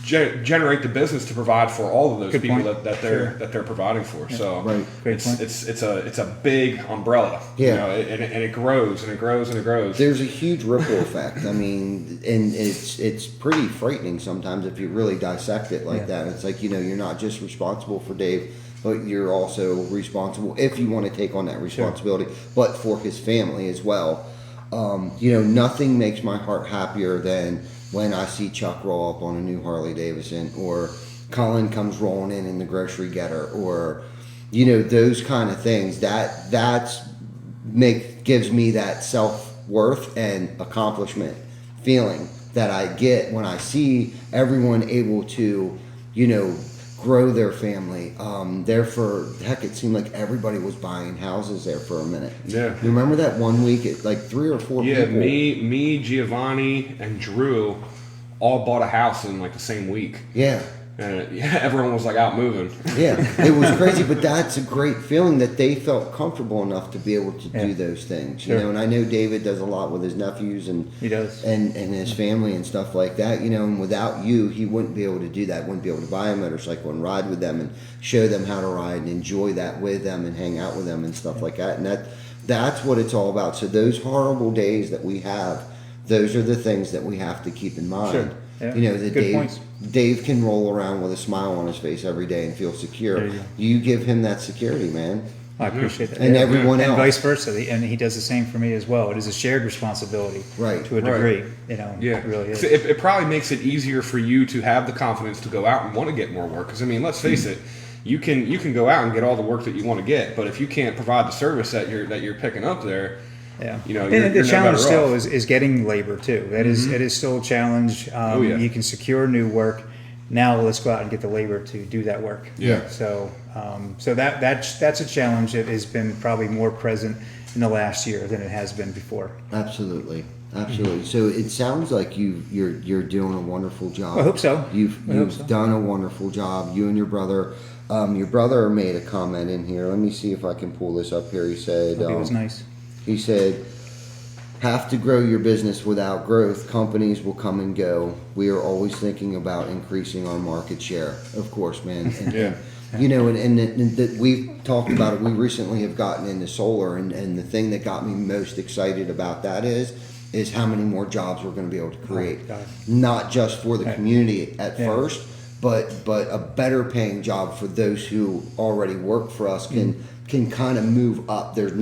generate the business to provide for all of those Good people point. that they're providing for. Yeah. So it's a big umbrella. And it grows and it grows and it grows. There's a huge ripple effect. I mean, and it's pretty frightening sometimes if you really dissect it like that. It's like, you're not just responsible for Dave, but you're also responsible, if you want to take on that responsibility, but for his family as well. Nothing makes my heart happier than when I see Chuck roll up on a new Harley Davidson, or Colin comes rolling in the grocery getter, or those kind of things. Gives me that self-worth and accomplishment feeling that I get when I see everyone able to grow their family. It seemed like everybody was buying houses there for a minute. Yeah. You remember that one week? It like 3 or 4 people. Yeah, me, Giovanni, and Drew all bought a house in like the same week. Yeah. And everyone was like out moving. Yeah, it was crazy, but that's a great feeling that they felt comfortable enough to be able to do those things. You Sure. know, and I know David does a lot with his nephews and He does. and his family and stuff like that. You know, and without you, he wouldn't be able to do that. Wouldn't be able to buy a motorcycle and ride with them and show them how to ride and enjoy that with them and hang out with them and stuff like that. And that's what it's all about. So those horrible days that we have, those are the things that we have to keep in mind. Sure. Yeah. You know, that Good points. Dave can roll around with a smile on his face every day and feel secure. There you go. You give him that security, man. I appreciate that. And everyone and else. vice versa. And he does the same for me as well. It is a shared responsibility, Right. to a Right. degree. You know, Yeah, it really is. So it probably makes it easier for you to have the confidence to go out and want to get more work. Because I mean, let's face it, you can go out and get all the work that you want to get, but if you can't provide the service that you're picking up there, Yeah, you know, and you're the no challenge better still off. is getting labor too. It is still a challenge. Yeah. You can secure new work. Now let's go out and get the labor to do that work. Yeah. So so that's a challenge that has been probably more present in the last year than it has been before. Absolutely. Absolutely. So it sounds like you're doing a wonderful job. I hope so. You've I hope so. done a wonderful job. You and your brother. Your brother made a comment in here. Let me see if I can pull this up here. He said, It was nice. He said, have to grow your business without growth. Companies will come and go. We are always thinking about increasing our market share. Of course, man. And, Yeah. You know, and that we've talked about it. We recently have gotten into solar, and the thing that got me most excited about that is how many more jobs we're going to be able to create. God. Not just for the Right. community at Yeah. first, but a better paying job for those who already work for us can kind of move up. There's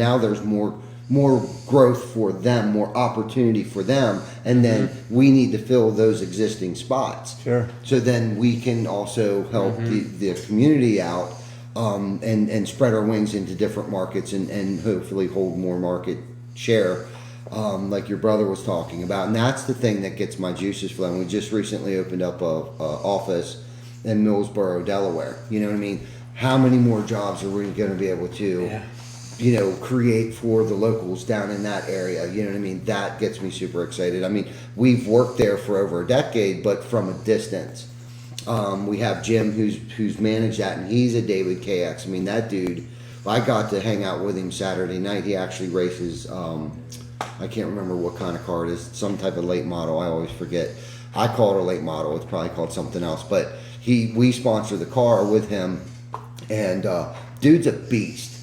more growth for them, more opportunity for them, and then we need to fill those existing spots. Sure. So then we can also help the community out and spread our wings into different markets and hopefully hold more market share, like your brother was talking about. And that's the thing that gets my juices flowing. We just recently opened up a office in Millsboro, Delaware. You know what I mean? How many more jobs are we going to be able to you know, create for the locals down in that area? You know what I mean? That gets me super excited. I mean, we've worked there for over a decade, but from a distance. We have Jim who's managed that, and he's a David KX. I mean, that dude, I got to hang out with him Saturday night. He actually races, I can't remember what kind of car it is, some type of late model. I always forget. I call it a late model. It's probably called something else. But we sponsor the car with him, and dude's a beast.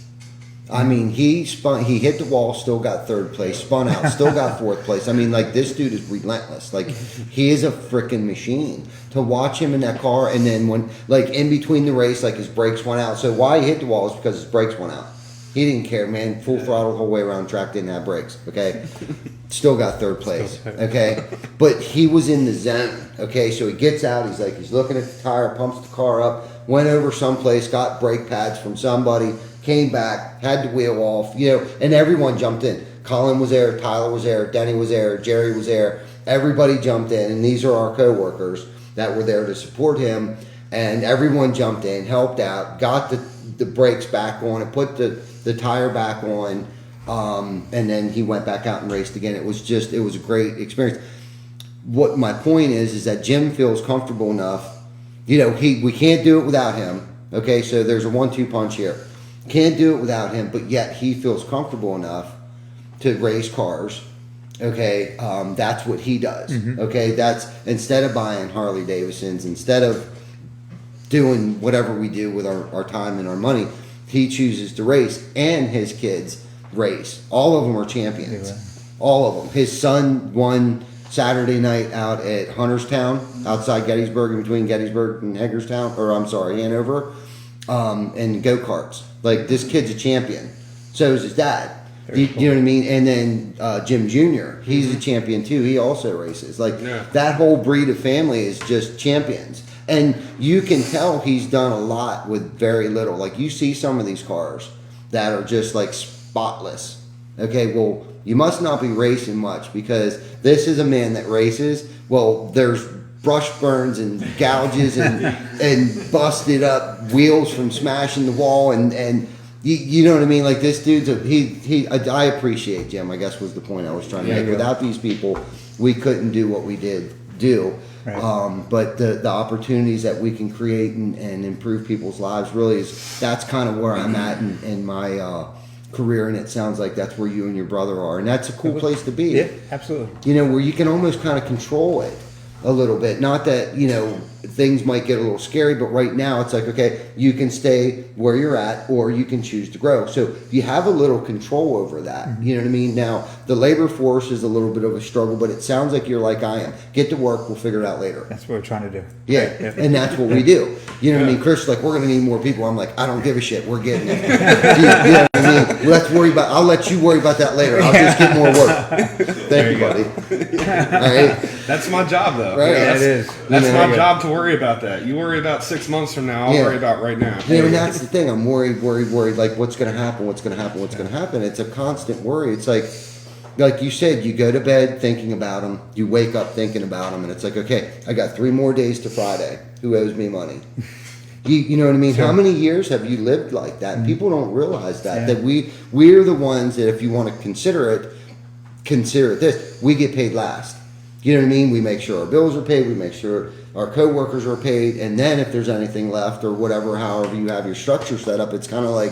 I mean, he hit the wall, still got third place, spun out, still got fourth place. I mean, like, this dude is relentless. Like, he is a freaking machine. To watch him in that car, and then when, like, in between the race, like, his brakes went out. So why he hit the wall is because his brakes went out. He didn't care, man. Full throttle the whole way around the track, didn't have brakes, okay? Still got third place, okay? But he was in the zone, okay? So he gets out, he's looking at the tire, pumps the car up, went over someplace, got brake pads from somebody, came back, had the wheel off, you know, and everyone jumped in. Colin was there, Tyler was there, Denny was there, Jerry was there. Everybody jumped in, and these are our co-workers that were there to support him, and everyone jumped in, helped out, got the brakes back on, and put the tire back on, and then he went back out and raced again. It was a great experience. What my point is that Jim feels comfortable enough. You know, we can't do it without him. Okay, so there's a 1-2 punch here. Can't do it without him, but yet he feels comfortable enough to race cars. Okay, that's what he does. Okay, that's instead of buying Harley Davidsons, instead of doing whatever we do with our time and our money, he chooses to race, and his kids race. All of them are champions. All of them. His son won Saturday night out at Hunterstown, outside Gettysburg, in between Gettysburg and Hagerstown, or I'm sorry, Hanover, and go-karts. Like, this kid's a champion. So is his dad. You know what I mean? And then Jim Jr., he's a champion too. He also races. Like, that whole breed of family is just champions. And you can tell he's done a lot with very little. Like, you see some of these cars that are just like spotless. Okay, well, you must not be racing much, because this is a man that races. Well, there's brush burns and gouges and busted up wheels from smashing the wall, and you know what I mean? Like, this dude's I appreciate Jim, I guess was the point I was trying to make. Without these people, we couldn't do what we did do. Right. But the opportunities that we can create and improve people's lives really that's kind of where I'm at in my career, and it sounds like that's where you and your brother are, and that's a cool place to be. Yeah, absolutely. You know, where you can almost kind of control it a little bit. Not that, you know, things might get a little scary, but right now it's like, okay, you can stay where you're at or you can choose to grow. So you have a little control over that. You know what I mean? Now, the labor force is a little bit of a struggle, but it sounds like you're like I am. Get to work, we'll figure it out later. That's what we're trying to do. Yeah, and that's what we do. You know what I mean? Chris is like, we're going to need more people. I'm like, I don't give a shit. We're getting it. you know what I mean? Let's worry about. I'll let you worry about that later. I'll just get more work. Thank you, buddy. All right. That's my job, though. Right. You know, Yeah, that's, it is. That's You know, my job to worry about that. You worry about 6 months from now. I'll Yeah. worry about right now. Yeah, and that's the thing. I'm worried. Like, what's going to happen? What's going to happen? What's going to happen? It's a constant worry. It's like you said, you go to bed thinking about them. You wake up thinking about them, and it's like, okay, I got 3 more days to Friday. Who owes me money? You know what I mean? Sure. How many years have you lived like that? And people don't realize that Yeah. that we're the ones that, if you want to consider it this. We get paid last. You know what I mean? We make sure our bills are paid. We make sure our coworkers are paid, and then if there's anything left or whatever, however you have your structure set up, it's kind of like,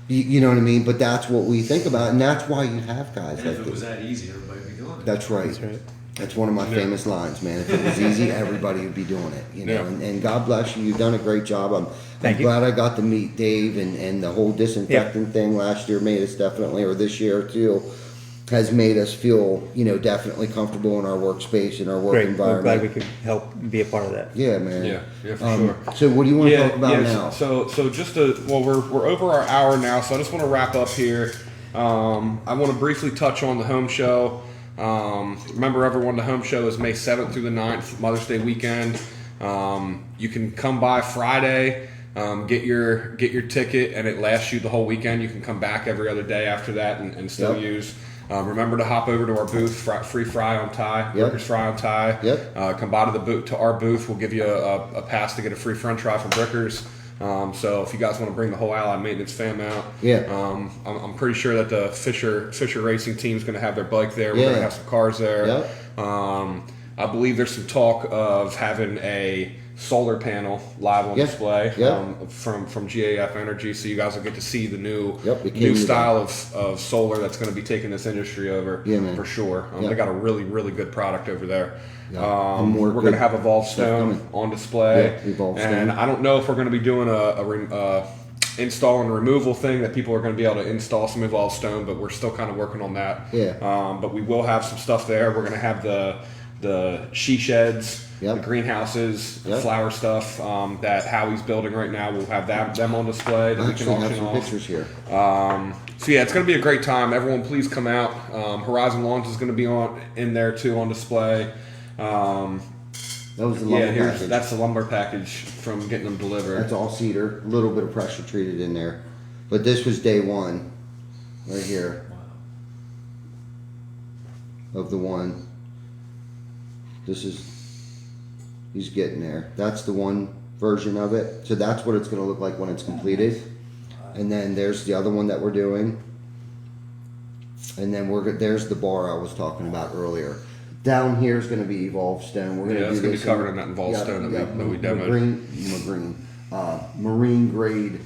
you know what I mean? But that's what we think about, and that's why you have guys And like if it was this. that easy, everybody would be doing it. That's right. That's right. That's one of my famous lines, man. If it was easy, everybody would be doing it. You know, Yeah. and God bless you. You've done a great job. I'm Thank you. glad I got to meet Dave, and the whole disinfectant thing last year made us definitely, or this year too, has made us feel, you know, definitely comfortable in our workspace and our work Great. We're environment. glad we could help be a part of that. Yeah, man. Yeah, for sure. So what do you want to talk about now? So just we're over our hour now, so I just want to wrap up here. I want to briefly touch on the home show. Remember, everyone, the home show is May 7th through the 9th, Mother's Day weekend. You can come by Friday, get your ticket, and it lasts you the whole weekend. You can come back every other day after that and still Yep. use. Remember to hop over to our booth, free fry on tie, Yep. Brickers Fry on tie. Yep. Come by to our booth. We'll give you a pass to get a free French fry from Brickers. So if you guys want to bring the whole Allied Maintenance fam out, Yeah. I'm pretty sure that the Fisher Racing team is going to have their bike there. We're Yeah. going to have some cars there. Yep. I believe there's some talk of having a solar panel live on Yeah. display Yeah. from GAF Energy, so you guys will get to see the new Yep, it came new to style of solar that's going to be taking this industry over. Yeah, man. For sure. Yeah. They got a really good product over there. Yeah. And more We're going to good have Evolve stuff Stone coming. on display. Yeah, Evolve and Stone. I don't know if we're going to be doing a install and removal thing that people are going to be able to install some Evolve Stone, but we're still kind of working on that. Yeah. But we will have some stuff there. We're going to have the she sheds, Yep. the greenhouses, the Yep. flower stuff that Howie's building right now. We'll have them on display that I we can actually have auction some off. pictures here. So yeah, it's going to be a great time. Everyone, please come out. Horizon Lawns is going to be in there too on display. That was the lumber package. That's the lumber package from getting them delivered. That's all cedar, a little bit of pressure treated in there. But this was day one, right here, of the one. He's getting there. That's the one version of it. So that's what it's going to look like when it's completed. And then there's the other one that we're doing. And then there's the bar I was talking about earlier. Down here is going to be Evolve Stone. We're going Yeah, to it's do gonna be this covered in that Evolve Stone that we demoed. Marine grade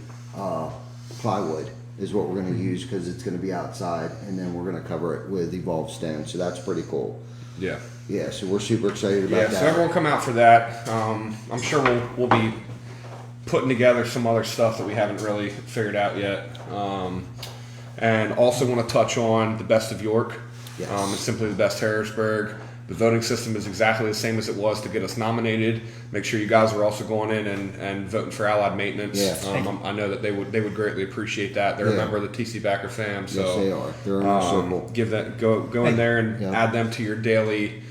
plywood is what we're going to use because it's going to be outside, and then we're going to cover it with Evolve Stone. So that's pretty cool. Yeah. Yeah, so we're super excited about Yeah, that. so everyone come out for that. I'm sure we'll be putting together some other stuff that we haven't really figured out yet. And also want to touch on the Best of York. Yes. It's simply the best Harrisburg. The voting system is exactly the same as it was to get us nominated. Make sure you guys are also going in and voting for Allied Maintenance. Yeah. I know that they would greatly appreciate that. They're a Yeah. member of the TC Backer fam, so Yes, they are. They're in our circle. give that go in there and Yeah. add them to your daily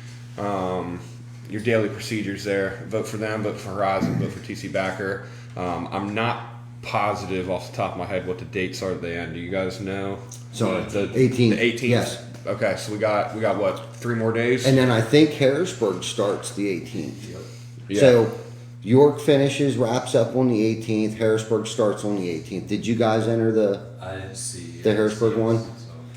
procedures there. Vote for them, vote for Horizon, vote for TC Backer. I'm not positive off the top of my head what the dates are at the end. Do you guys know? So, the 18th. The 18th. Yes. Okay, so we got what, 3 more days? And then I think Harrisburg starts the 18th. Yeah. So York wraps up on the 18th. Harrisburg starts on the 18th. Did you guys enter I didn't see the Harrisburg one?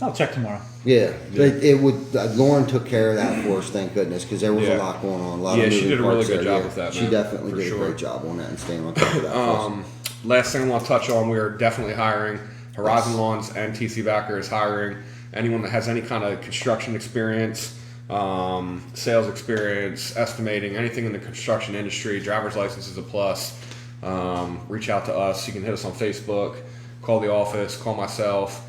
I'll check tomorrow. Yeah, but it would. Lauren took care of that for us, thank goodness, because there was Yeah. a lot going on. A lot Yeah, of she moving did a really parts good there, job yeah. with that, She man, definitely for did sure. a great job on that and staying on top of that. for us. Last thing I want to touch on, we are definitely hiring. Horizon Lawns and TC Backer is hiring anyone that has any kind of construction experience, sales experience, estimating, anything in the construction industry. Driver's license is a plus. Reach out to us. You can hit us on Facebook, call the office, call myself,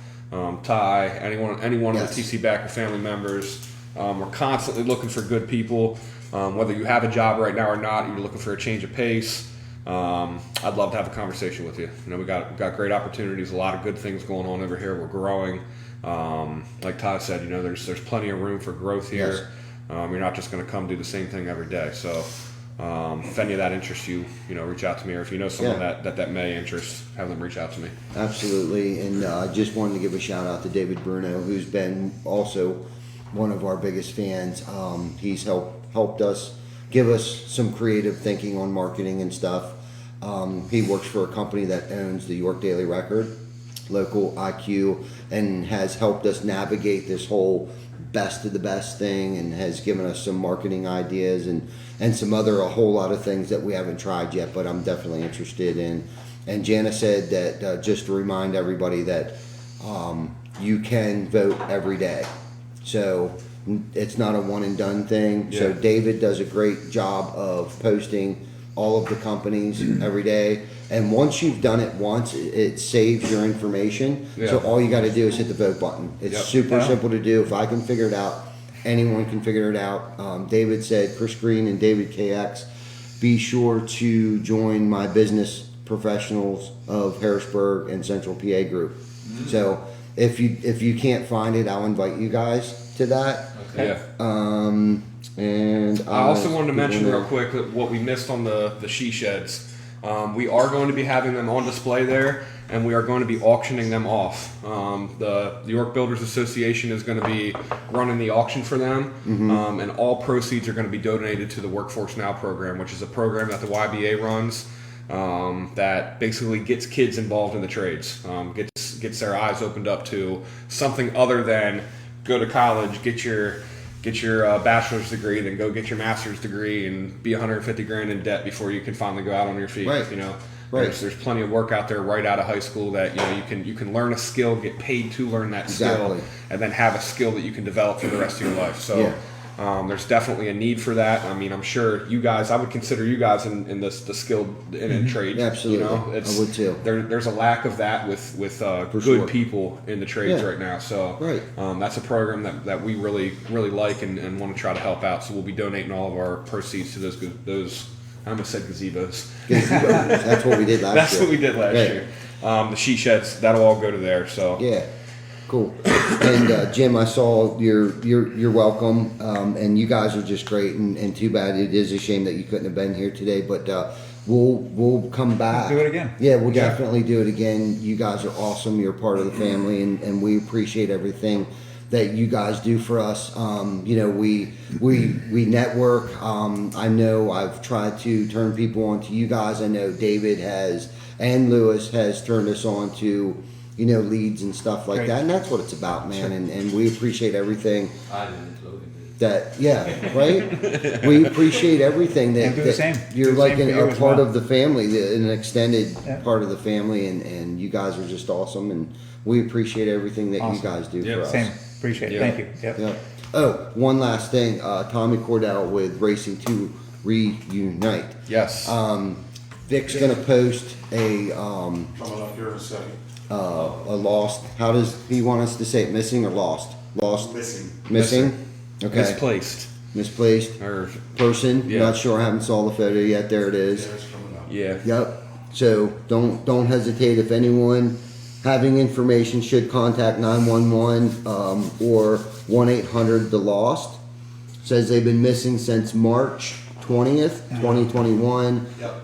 Ty, anyone of Yes. the TC Backer family members. We're constantly looking for good people. Whether you have a job right now or not, you're looking for a change of pace. I'd love to have a conversation with you. You know, we got great opportunities, a lot of good things going on over here. We're growing. Like Todd said, you know, there's plenty of room for growth here. Yes. You're not just going to come do the same thing every day. So, if any of that interests you, you know, reach out to me, or if you know someone Yeah. that may interest, have them reach out to me. Absolutely, and I just wanted to give a shout out to David Bruno, who's been also one of our biggest fans. He's helped us, give us some creative thinking on marketing and stuff. He works for a company that owns the York Daily Record, local IQ, and has helped us navigate this whole best of the best thing, and has given us some marketing ideas and a whole lot of things that we haven't tried yet, but I'm definitely interested in. And Jana said that just to remind everybody that you can vote every day. So it's not a one and done thing. So Yeah. David does a great job of posting all of the companies every day. And once you've done it once, it saves your information. Yeah. So all you got to do is hit the vote button. It's Yep. super Yeah. simple to do. If I can figure it out, anyone can figure it out. David said, Chris Green and David KX, be sure to join my business professionals of Harrisburg and Central PA group. So if you can't find it, I'll invite you guys to that. Yeah. And I also wanted to mention people real quick that what we missed on the she sheds. We are going to be having them on display there, and we are going to be auctioning them off. The York Builders Association is going to be running the auction for them, and all proceeds are going to be donated to the Workforce Now program, which is a program that the YBA runs that basically gets kids involved in the trades, gets their eyes opened up to something other than go to college, get your bachelor's degree, then go get your master's degree and be 150 grand in debt before you can finally go out on your feet. Right. You know, Right. there's plenty of work out there right out of high school that, you know, you can learn a skill, get paid to learn that skill, Exactly. and then have a skill that you can develop for the rest of your life. So Yeah. there's definitely a need for that. I mean, I'm sure you guys, I would consider you guys in the skilled in trade. Absolutely. You know, I would too. There's a lack of that with good sure. people in the trades Yeah. right now. So Right. that's a program that we really like and want to try to help out. So we'll be donating all of our proceeds to those. I almost said gazebos. That's what we did last That's year. what we did last Right. year. The she sheds, that'll all go to there. So Yeah, cool. And Jim, I saw you're welcome, and you guys are just great. And too bad it is a shame that you couldn't have been here today, but we'll come back. Do it again. Yeah, we'll definitely do it again. You guys are awesome. You're part of the family, and we appreciate everything that you guys do for us. You know, we network. I know I've tried to turn people on to you guys. I know David has, and Lewis has turned us on to, you know, leads and stuff like Great. that. And that's what it's about, man. And we appreciate everything I didn't, Logan did. that, yeah, right? We appreciate everything that, And do the that same. you're Do the like same for you a as part well. of the family, an extended Yeah. part of the family, and you guys are just awesome, and we appreciate everything that you Awesome. guys do Yeah, for us. Same. Appreciate it. Yeah. Thank you. Yep. Yeah. Oh, one last thing. Tommy Cordell with Racing to Reunite. yes, Vic's gonna post a Coming up here in a second. a lost. How does he want us to say it? Missing or lost? Lost. Missing. Missing. Okay. misplaced Misplaced or person. Yeah. Not sure. I haven't saw the photo yet. There it is. Yeah, it's coming up. yeah. Yep. So don't hesitate. If anyone having information should contact 911 or 1-800 the lost. Says they've been missing since March 20th, 2021. Yep.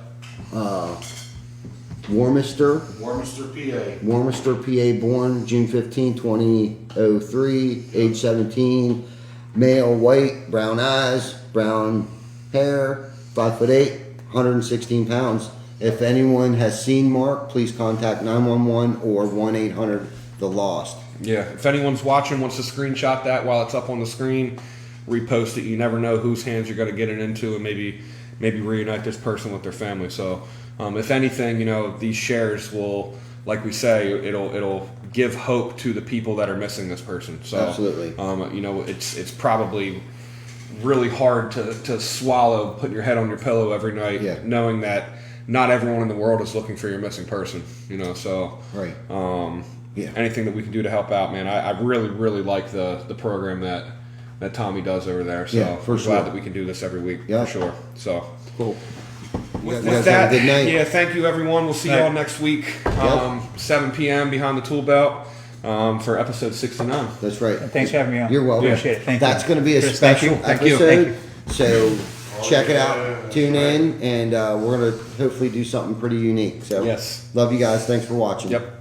Warmister, Warminster, PA. PA, born June 15, 2003, age 17, male, white, brown eyes, brown hair, 5'8", 116 pounds. If anyone has seen Mark, please contact 911 or 1-800 the lost. Yeah, if anyone's watching wants to screenshot that while it's up on the screen, repost it. You never know whose hands you're going to get it into, and maybe reunite this person with their family. So, if anything, these shares will, like we say, it'll give hope to the people that are missing this person. So, Absolutely. It's probably really hard to swallow, putting your head on your pillow every night, knowing that not everyone in the world is looking for your missing person. So Right. Anything that we can do to help out, man. I really, really like the program that Tommy does over there. So Yeah, for I'm sure. glad that we can do this every week. Yeah. For sure. So Cool. You with guys that, have a good night. yeah, thank you everyone. We'll see y'all next week, 7 p.m. behind the tool belt for episode 69. That's right. Thanks for having me on. You're welcome. Appreciate it. Thank you. That's going to be a Chris, thank special you. Thank you. episode. Thank you. So check it out. Tune in, and we're going to hopefully do something pretty unique. So Yes. love you guys. Thanks for watching. Yep.